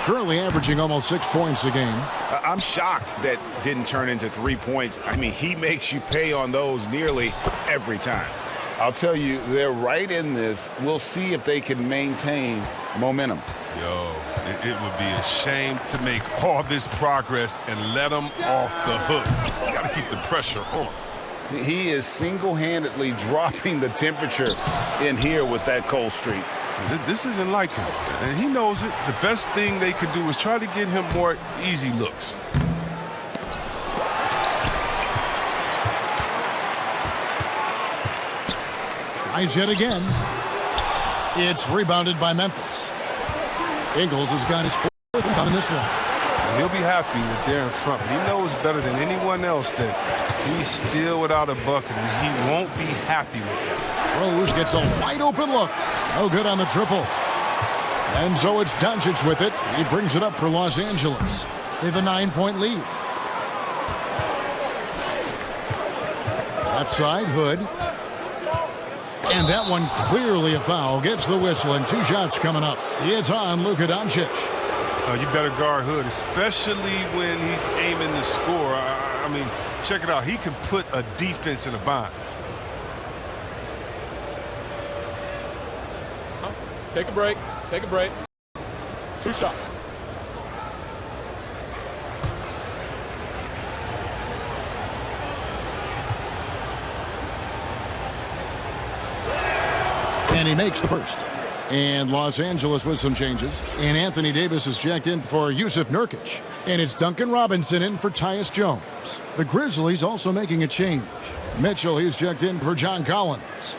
Currently averaging almost 6 points a game. I'm shocked that didn't turn into 3 points. I mean, he makes you pay on those nearly every time. I'll tell you, they're right in this. We'll see if they can maintain momentum. Yo, it would be a shame to make all this progress and let them off the hook. You got to keep the pressure on. He is single-handedly dropping the temperature in here with that cold streak. This isn't like him, and he knows it. The best thing they could do is try to get him more easy looks. Tries yet again. It's rebounded by Memphis. Ingles has got his fourth rebound in this one. He'll be happy that they're in front, but he knows better than anyone else that he's still without a bucket, and he won't be happy with that. Rose gets a wide open look. No good on the triple. And so it's Doncic with it. He brings it up for Los Angeles. They have a 9-point lead. Left side, Hood. And that one clearly a foul. Gets the whistle, and 2 shots coming up. It's on Luka Doncic. You better guard Hood, especially when he's aiming to score. I mean, check it out. He can put a defense in a bind. Take a break. Take a break. 2 shots. And he makes the first. And Los Angeles with some changes. And Anthony Davis is checked in for Yusuf Nurkic. And it's Duncan Robinson in for Tyus Jones. The Grizzlies also making a change. Mitchell, he's checked in for John Collins.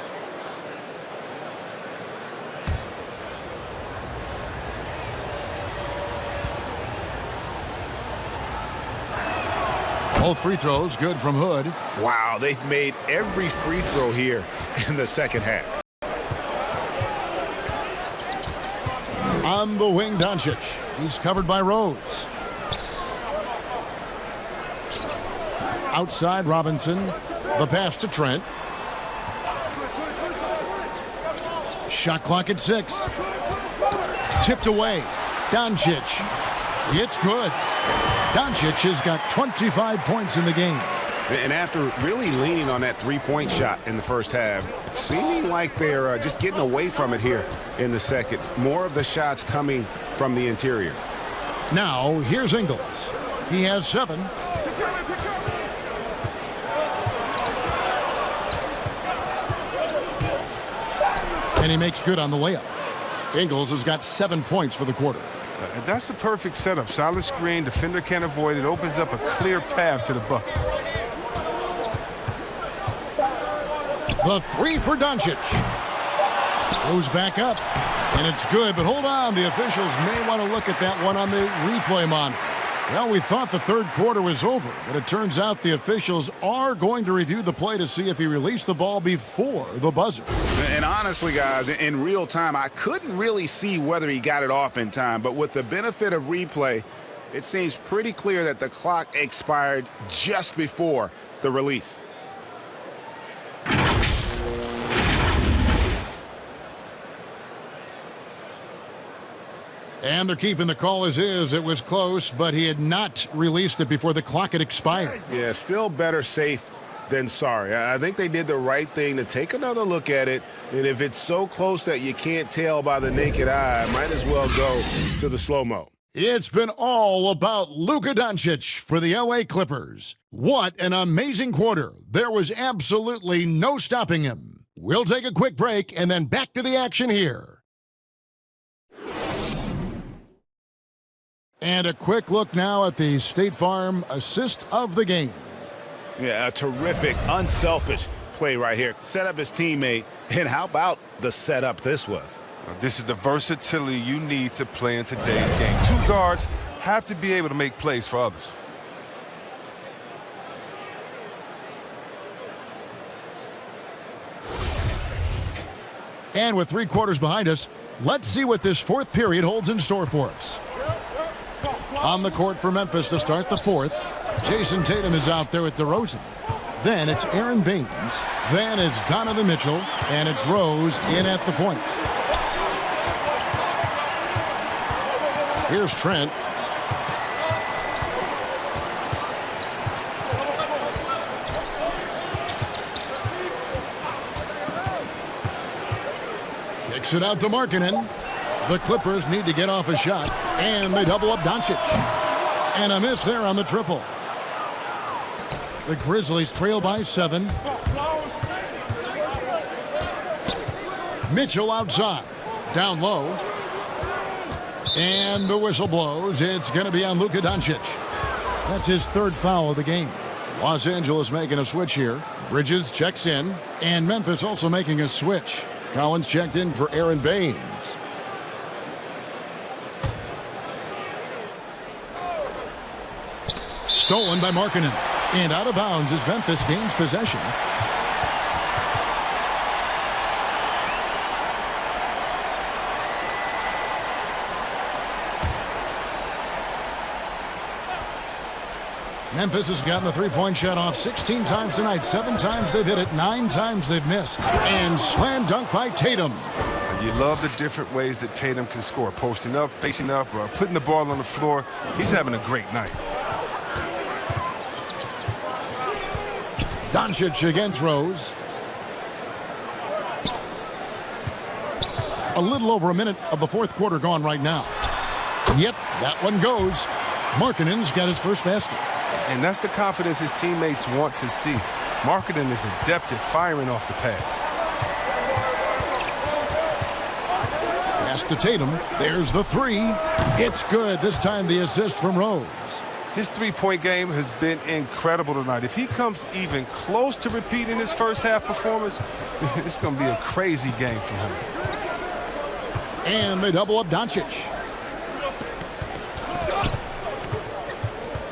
Both free throws good from Hood. Wow, they've made every free throw here in the second half. On the wing, Doncic. He's covered by Rose. Outside, Robinson. The pass to Trent. Shot clock at 6. Tipped away. Doncic. It's good. Doncic has got 25 points in the game. And after really leaning on that three-point shot in the first half, seeming like they're just getting away from it here in the second. More of the shots coming from the interior. Now, here's Ingles. He has 7. And he makes good on the layup. Ingles has got 7 points for the quarter. That's a perfect setup. Solid screen, defender can't avoid it. Opens up a clear path to the bucket. The 3 for Doncic. Goes back up. And it's good, but hold on. The officials may want to look at that one on the replay monitor. Well, we thought the third quarter was over, but it turns out the officials are going to review the play to see if he released the ball before the buzzer. And honestly, guys, in real time, I couldn't really see whether he got it off in time, but with the benefit of replay, it seems pretty clear that the clock expired just before the release. And they're keeping the call as is. It was close, but he had not released it before the clock had expired. Yeah, still better safe than sorry. I think they did the right thing to take another look at it. And if it's so close that you can't tell by the naked eye, might as well go to the slow-mo. It's been all about Luka Doncic for the LA Clippers. What an amazing quarter. There was absolutely no stopping him. We'll take a quick break and then back to the action here. And a quick look now at the State Farm assist of the game. Yeah, a terrific, unselfish play right here. Set up his teammate, and how about the setup this was? This is the versatility you need to play in today's game. 2 guards have to be able to make plays for others. And with 3 quarters behind us, let's see what this fourth period holds in store for us. On the court for Memphis to start the fourth. Jason Tatum is out there with DeRozan. Then it's Aaron Baines. Then it's Donovan Mitchell. And it's Rose in at the point. Here's Trent. Kicks it out to Markkanen. The Clippers need to get off a shot, and they double up Doncic. And a miss there on the triple. The Grizzlies trail by 7. Mitchell outside. Down low. And the whistle blows. It's going to be on Luka Doncic. That's his 3rd foul of the game. Los Angeles making a switch here. Bridges checks in. And Memphis also making a switch. Collins checked in for Aaron Baines. Stolen by Markkanen. And out of bounds as Memphis gains possession. Memphis has gotten the three-point shot off 16 times tonight. 7 times they've hit it, 9 times they've missed. And slam dunk by Tatum. You love the different ways that Tatum can score. Posting up, facing up, or putting the ball on the floor. He's having a great night. Doncic against Rose. A little over a minute of the fourth quarter gone right now. Yep, that one goes. Markkanen's got his first basket. And that's the confidence his teammates want to see. Markkanen is adept at firing off the pass. Pass to Tatum. There's the three. It's good. This time the assist from Rose. His three-point game has been incredible tonight. If he comes even close to repeating his first half performance, it's going to be a crazy game for him. And they double up Doncic.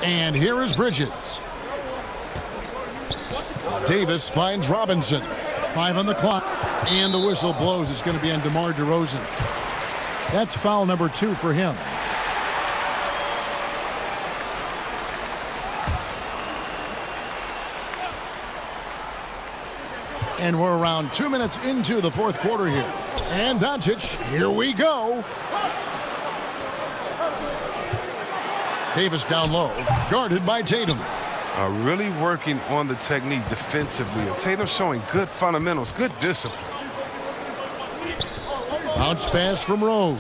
And here is Bridges. Davis finds Robinson. 5 on the clock. And the whistle blows. It's going to be on DeMar DeRozan. That's foul number 2 for him. And we're around 2 minutes into the fourth quarter here. And Doncic, here we go. Davis down low, guarded by Tatum. Really working on the technique defensively. Tatum showing good fundamentals, good discipline. Bounce pass from Rose.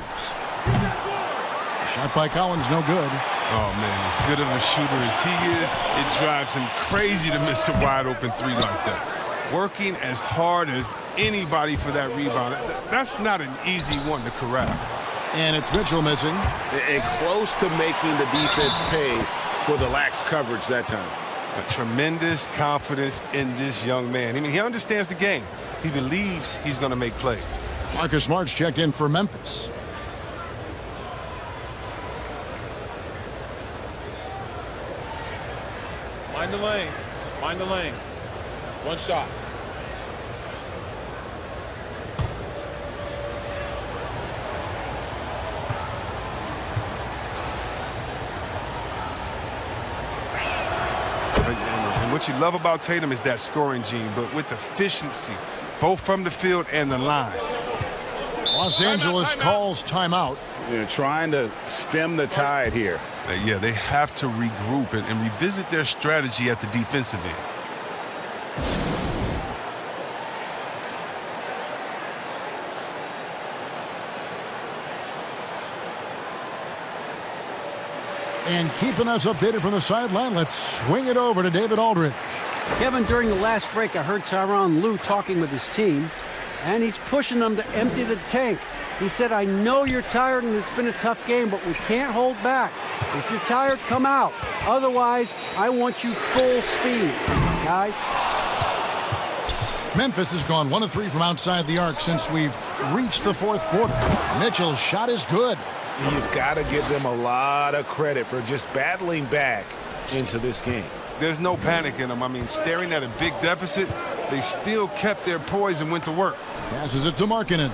Shot by Collins, no good. Oh, man, as good of a shooter as he is, it drives him crazy to miss a wide-open three like that. Working as hard as anybody for that rebound. That's not an easy one to corral. And it's Mitchell missing. And close to making the defense pay for the lax coverage that time. A tremendous confidence in this young man. I mean, he understands the game. He believes he's going to make plays. Marcus Smart's checked in for Memphis. Mind the lanes. Mind the lanes. One shot. And what you love about Tatum is that scoring gene, but with efficiency, both from the field and the line. Los Angeles calls timeout. They're trying to stem the tide here. Yeah, they have to regroup and revisit their strategy at the defensive end. And keeping us updated from the sideline, let's swing it over to David Aldridge. Kevin, during the last break, I heard Tyronn Lue talking with his team, and he's pushing them to empty the tank. He said, I know you're tired and it's been a tough game, but we can't hold back. If you're tired, come out. Otherwise, I want you full speed, guys. Memphis has gone 1 of 3 from outside the arc since we've reached the fourth quarter. Mitchell's shot is good. You've got to give them a lot of credit for just battling back into this game. There's no panic in them. I mean, staring at a big deficit, they still kept their poise and went to work. Passes it to Markkanen.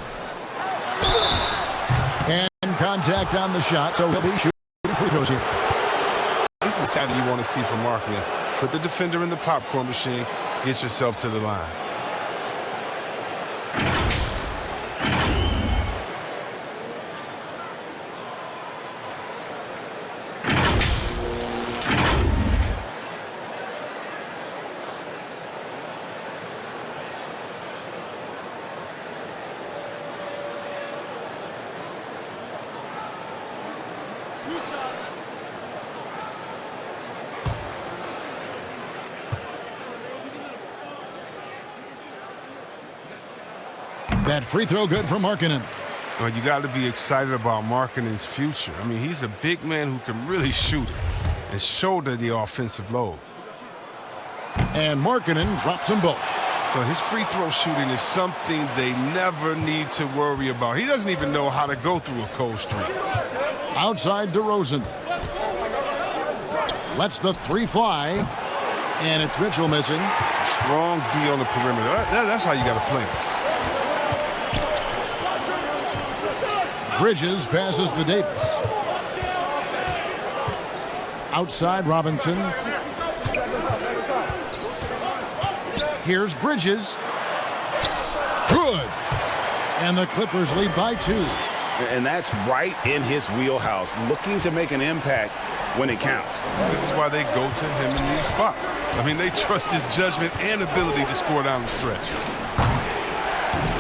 And contact on the shot, so he'll be shooting free throws here. This is the savvy you want to see from Markkanen. Put the defender in the popcorn machine, get yourself to the line. That free throw good for Markkanen. Well, you got to be excited about Markkanen's future. I mean, he's a big man who can really shoot it and shoulder the offensive load. And Markkanen drops them both. But his free throw shooting is something they never need to worry about. He doesn't even know how to go through a cold streak. Outside DeRozan. Lets the three fly. And it's Mitchell missing. Strong D on the perimeter. That's how you got to play. Bridges passes to Davis. Outside Robinson. Here's Bridges. Good. And the Clippers lead by 2. And that's right in his wheelhouse, looking to make an impact when it counts. This is why they go to him in these spots. I mean, they trust his judgment and ability to score down the stretch.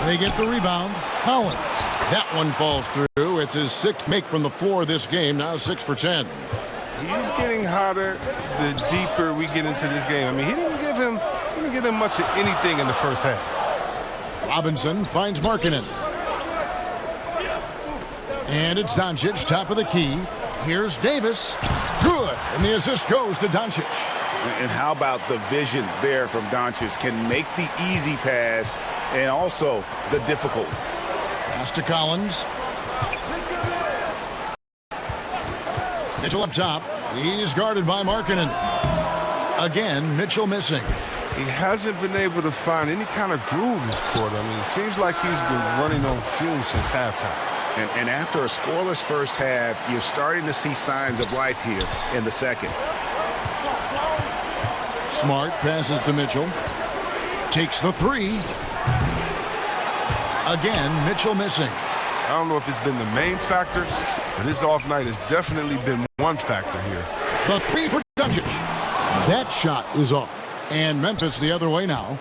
They get the rebound. Collins. That one falls through. It's his 6th make from the floor this game. Now 6 for 10. He's getting hotter the deeper we get into this game. I mean, he didn't give him much of anything in the first half. Robinson finds Markkanen. And it's Doncic, top of the key. Here's Davis. Good. And the assist goes to Doncic. And how about the vision there from Doncic? Can make the easy pass and also the difficult. Pass to Collins. Mitchell up top. He's guarded by Markkanen. Again, Mitchell missing. He hasn't been able to find any kind of groove this quarter. I mean, it seems like he's been running on fumes since halftime. And after a scoreless first half, you're starting to see signs of life here in the second. Smart passes to Mitchell. Takes the 3. Again, Mitchell missing. I don't know if it's been the main factor, but his off night has definitely been one factor here. The 3 for Doncic. That shot is off. And Memphis the other way now.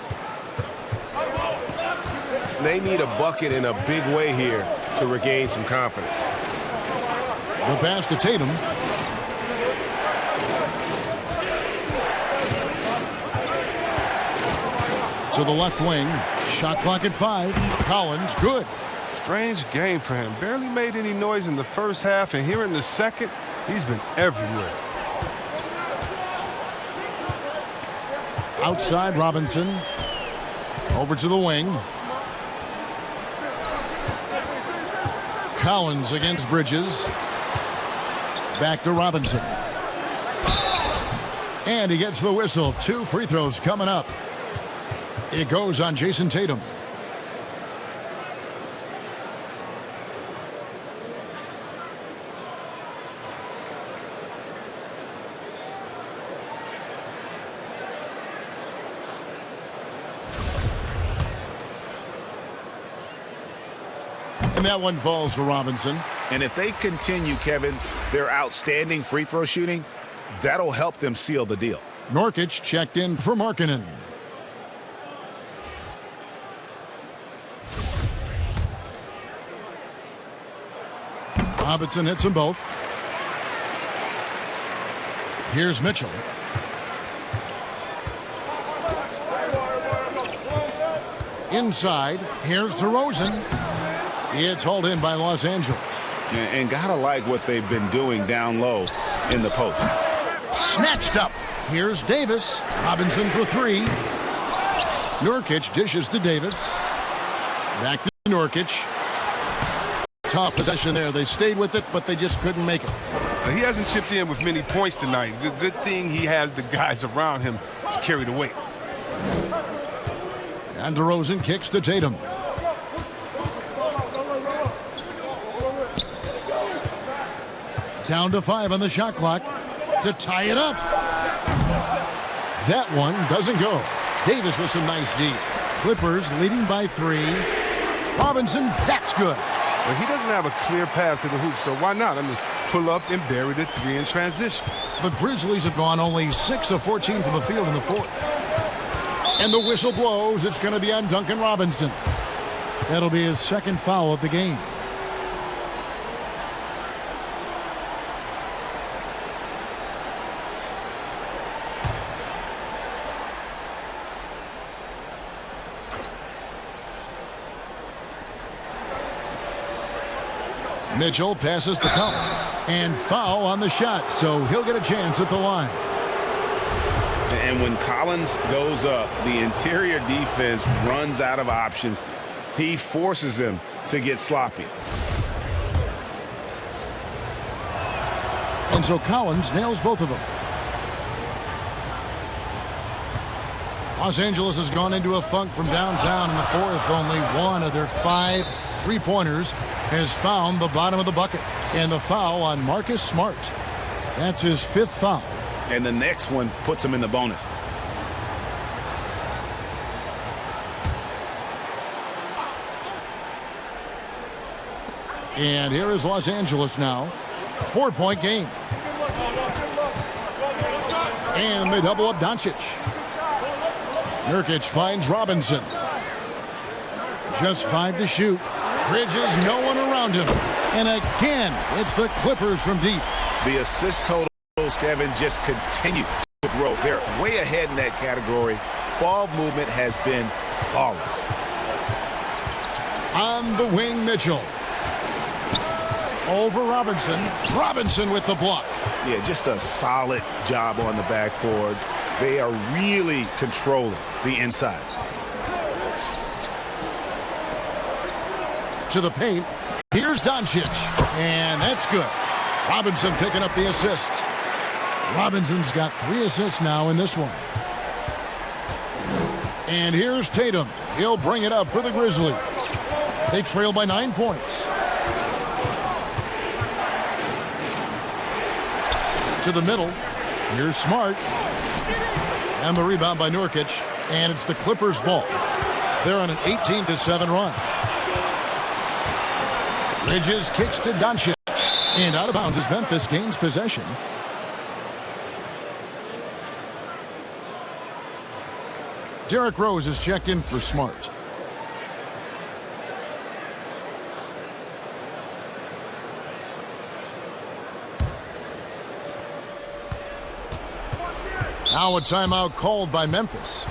They need a bucket in a big way here to regain some confidence. The pass to Tatum. To the left wing. Shot clock at 5. Collins, good. Strange game for him. Barely made any noise in the first half, and here in the second, he's been everywhere. Outside Robinson. Over to the wing. Collins against Bridges. Back to Robinson. And he gets the whistle. 2 free throws coming up. It goes on Jason Tatum. And that one falls for Robinson. And if they continue, Kevin, their outstanding free throw shooting, that'll help them seal the deal. Nurkic checked in for Markkanen. Robinson hits them both. Here's Mitchell. Inside, here's DeRozan. It's hauled in by Los Angeles. And gotta like what they've been doing down low in the post. Snatched up. Here's Davis. Robinson for 3. Nurkic dishes to Davis. Back to Nurkic. Tough possession there. They stayed with it, but they just couldn't make it. He hasn't chipped in with many points tonight. Good thing he has the guys around him to carry the weight. And DeRozan kicks to Tatum. Down to 5 on the shot clock to tie it up. That one doesn't go. Davis with some nice D. Clippers leading by 3. Robinson, that's good. But he doesn't have a clear path to the hoop, so why not? I mean, pull up and bury the 3 in transition. The Grizzlies have gone only 6 of 14 from the field in the 4th. And the whistle blows. It's going to be on Duncan Robinson. That'll be his 2nd foul of the game. Mitchell passes to Collins. And foul on the shot, so he'll get a chance at the line. And when Collins goes up, the interior defense runs out of options. He forces them to get sloppy. And so Collins nails both of them. Los Angeles has gone into a funk from downtown in the fourth. Only one of their 5 3-pointers has found the bottom of the bucket. And the foul on Marcus Smart. That's his 5th foul. And the next one puts him in the bonus. And here is Los Angeles now. 4-point game. And they double up Doncic. Nurkic finds Robinson. Just 5 to shoot. Bridges, no one around him. And again, it's the Clippers from deep. The assist totals, Kevin, just continue to grow. They're way ahead in that category. Ball movement has been flawless. On the wing, Mitchell. Over Robinson. Robinson with the block. Yeah, just a solid job on the backboard. They are really controlling the inside. To the paint. Here's Doncic. And that's good. Robinson picking up the assist. Robinson's got 3 assists now in this one. And here's Tatum. He'll bring it up for the Grizzlies. They trail by 9 points. To the middle. Here's Smart. And the rebound by Nurkic. And it's the Clippers' ball. They're on an 18-7 run. Bridges kicks to Doncic. And out of bounds as Memphis gains possession. Derrick Rose is checked in for Smart. Now a timeout called by Memphis.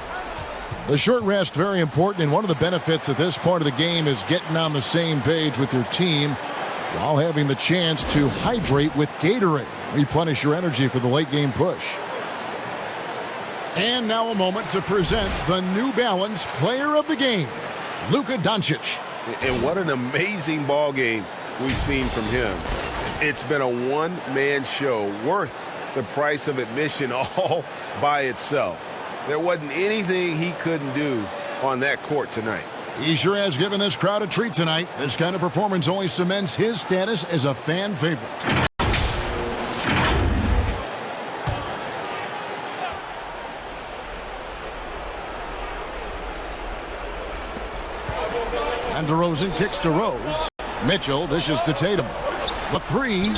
The short rest very important, and one of the benefits of this part of the game is getting on the same page with your team while having the chance to hydrate with Gatorade. Replenish your energy for the late game push. And now a moment to present the New Balance Player of the Game, Luka Doncic. And what an amazing ball game we've seen from him. It's been a one-man show worth the price of admission all by itself. There wasn't anything he couldn't do on that court tonight. He sure has given this crowd a treat tonight. This kind of performance only cements his status as a fan favorite. And DeRozan kicks to Rose. Mitchell dishes to Tatum. The 3.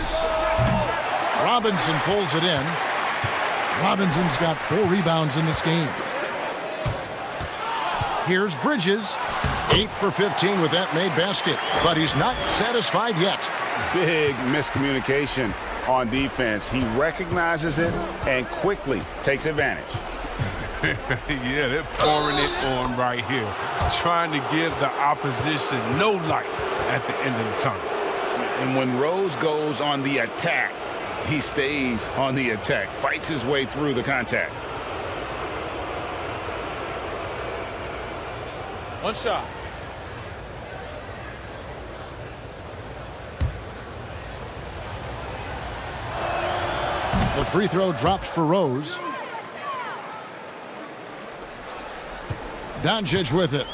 Robinson pulls it in. Robinson's got 4 rebounds in this game. Here's Bridges. 8 for 15 with that made basket, but he's not satisfied yet. Big miscommunication on defense. He recognizes it and quickly takes advantage. Yeah, they're pouring it on right here, trying to give the opposition no light at the end of the tunnel. And when Rose goes on the attack, he stays on the attack, fights his way through the contact. One shot. The free throw drops for Rose. Doncic with it.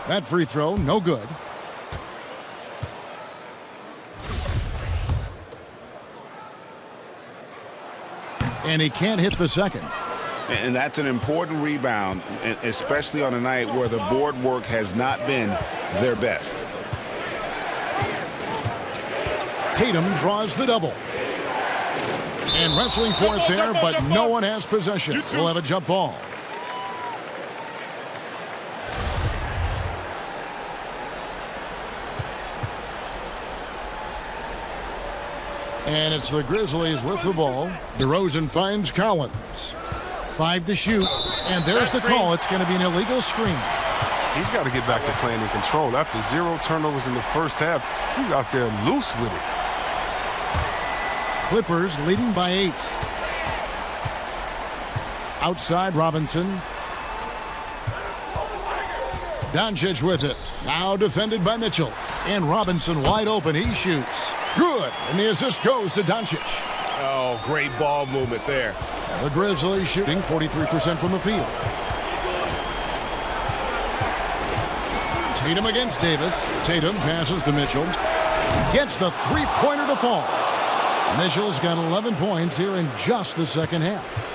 That free throw, no good. And he can't hit the second. And that's an important rebound, especially on a night where the board work has not been their best. Tatum draws the double. And wrestling for it there, but no one has possession. We'll have a jump ball. And it's the Grizzlies with the ball. DeRozan finds Collins. 5 to shoot. And there's the call. It's going to be an illegal screen. He's got to get back to playing in control. After 0 turnovers in the first half, he's out there loose with it. Clippers leading by 8. Outside Robinson. Doncic with it. Now defended by Mitchell. And Robinson wide open. He shoots. Good. And the assist goes to Doncic. Oh, great ball movement there. The Grizzlies shooting 43% from the field. Tatum against Davis. Tatum passes to Mitchell. Gets the three-pointer to fall. Mitchell's got 11 points here in just the second half.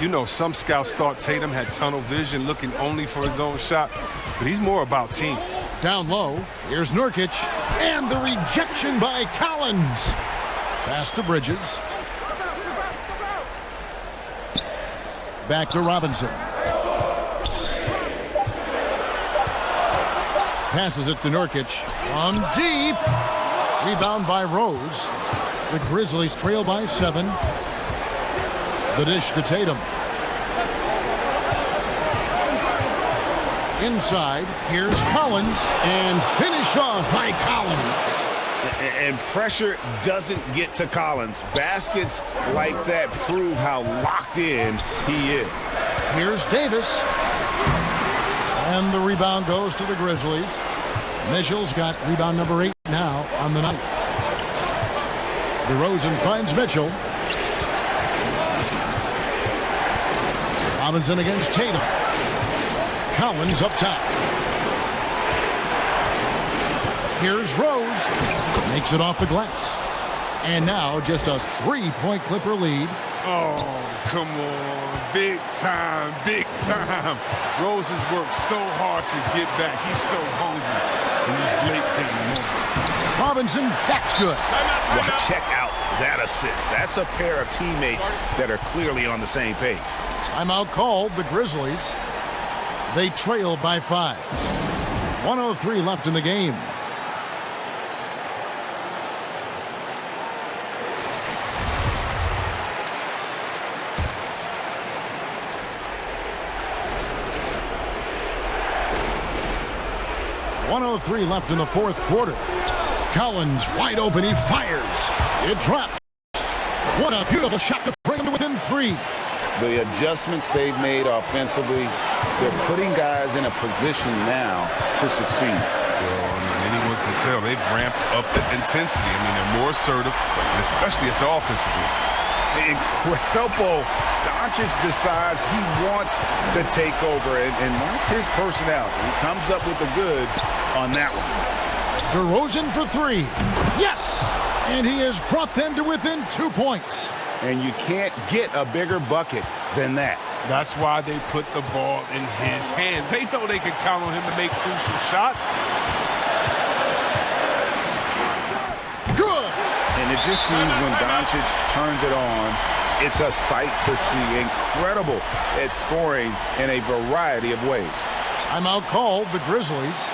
You know, some scouts thought Tatum had tunnel vision, looking only for his own shot, but he's more about team. Down low, here's Nurkic, and the rejection by Collins. Pass to Bridges. Back to Robinson. Passes it to Nurkic. On deep. Rebound by Rose. The Grizzlies trail by 7. The dish to Tatum. Inside, here's Collins, and finished off by Collins. And pressure doesn't get to Collins. Baskets like that prove how locked in he is. Here's Davis. And the rebound goes to the Grizzlies. Mitchell's got rebound number 8 now on the night. DeRozan finds Mitchell. Robinson against Tatum. Collins up top. Here's Rose. Makes it off the glass. And now just a 3-point Clipper lead. Oh, come on. Big time, big time. Rose has worked so hard to get back. He's so hungry in these late game moments. Robinson, that's good. Well, check out that assist. That's a pair of teammates that are clearly on the same page. Timeout called, the Grizzlies. They trail by 5. 1:03 left in the game. .103 left in the fourth quarter. Collins wide open. He fires. It drops. What a beautiful shot to bring him to within 3. The adjustments they've made offensively, they're putting guys in a position now to succeed. Well, I mean, anyone can tell they've ramped up the intensity. I mean, they're more assertive, and especially at the offensive end. Incredible. Doncic decides he wants to take over, and that's his personality. He comes up with the goods on that one. DeRozan for 3. Yes! And he has brought them to within 2 points. And you can't get a bigger bucket than that. That's why they put the ball in his hands. They know they can count on him to make crucial shots. Good! And it just seems when Doncic turns it on, it's a sight to see. Incredible at scoring in a variety of ways. Timeout called, the Grizzlies.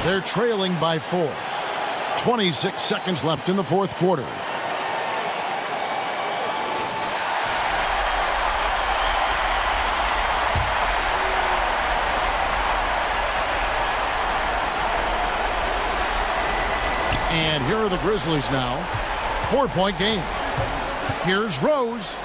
They're trailing by 4. 26 seconds left in the fourth quarter. And here are the Grizzlies now. 4-point game. Here's Rose.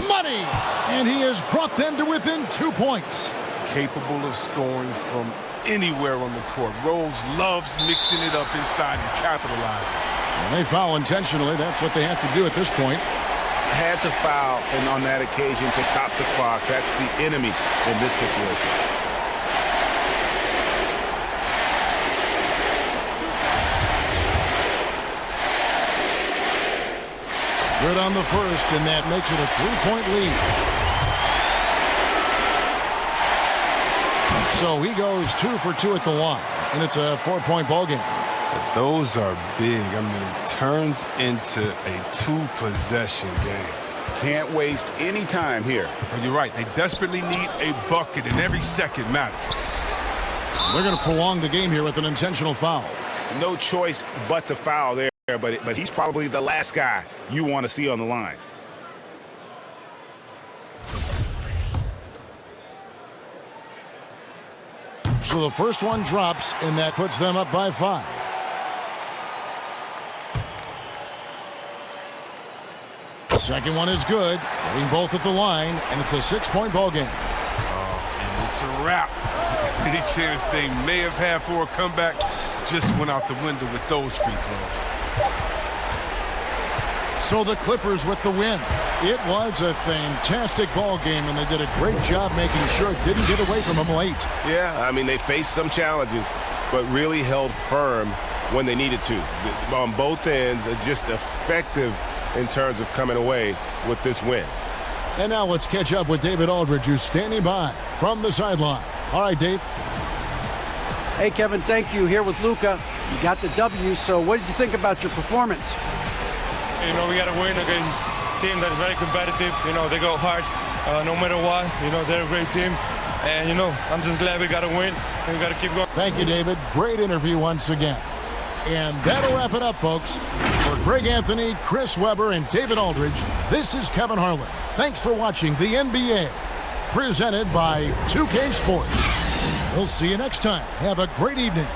Money! And he has brought them to within 2 points. Capable of scoring from anywhere on the court. Rose loves mixing it up inside and capitalizing. When they foul intentionally, that's what they have to do at this point. Had to foul, and on that occasion to stop the clock. That's the enemy in this situation. Good on the first, and that makes it a 3-point lead. So he goes 2 for 2 at the line, and it's a 4-point ball game. Those are big. I mean, turns into a 2-possession game. Can't waste any time here. Well, you're right. They desperately need a bucket, and every second matters. They're going to prolong the game here with an intentional foul. No choice but to foul there. but he's probably the last guy you want to see on the line. So the first one drops, and that puts them up by 5. Second one is good, hitting both at the line, and it's a 6-point ball game. And it's a wrap. Any chance they may have had for a comeback just went out the window with those free throws. So the Clippers with the win. It was a fantastic ball game, and they did a great job making sure it didn't get away from them late. Yeah, I mean, they faced some challenges, but really held firm when they needed to. On both ends, just effective in terms of coming away with this win. And now let's catch up with David Aldridge, who's standing by from the sideline. All right, Dave. Hey, Kevin, thank you. Here with Luka. You got the W, so what did you think about your performance? You know, we got to win against a team that is very competitive. You know, they go hard no matter what. You know, they're a great team. And, you know, I'm just glad we got to win, and we got to keep going. Thank you, David. Great interview once again. And that'll wrap it up, folks. For Greg Anthony, Chris Webber, and David Aldridge, this is Kevin Harlan. Thanks for watching the NBA, presented by 2K Sports. We'll see you next time. Have a great evening.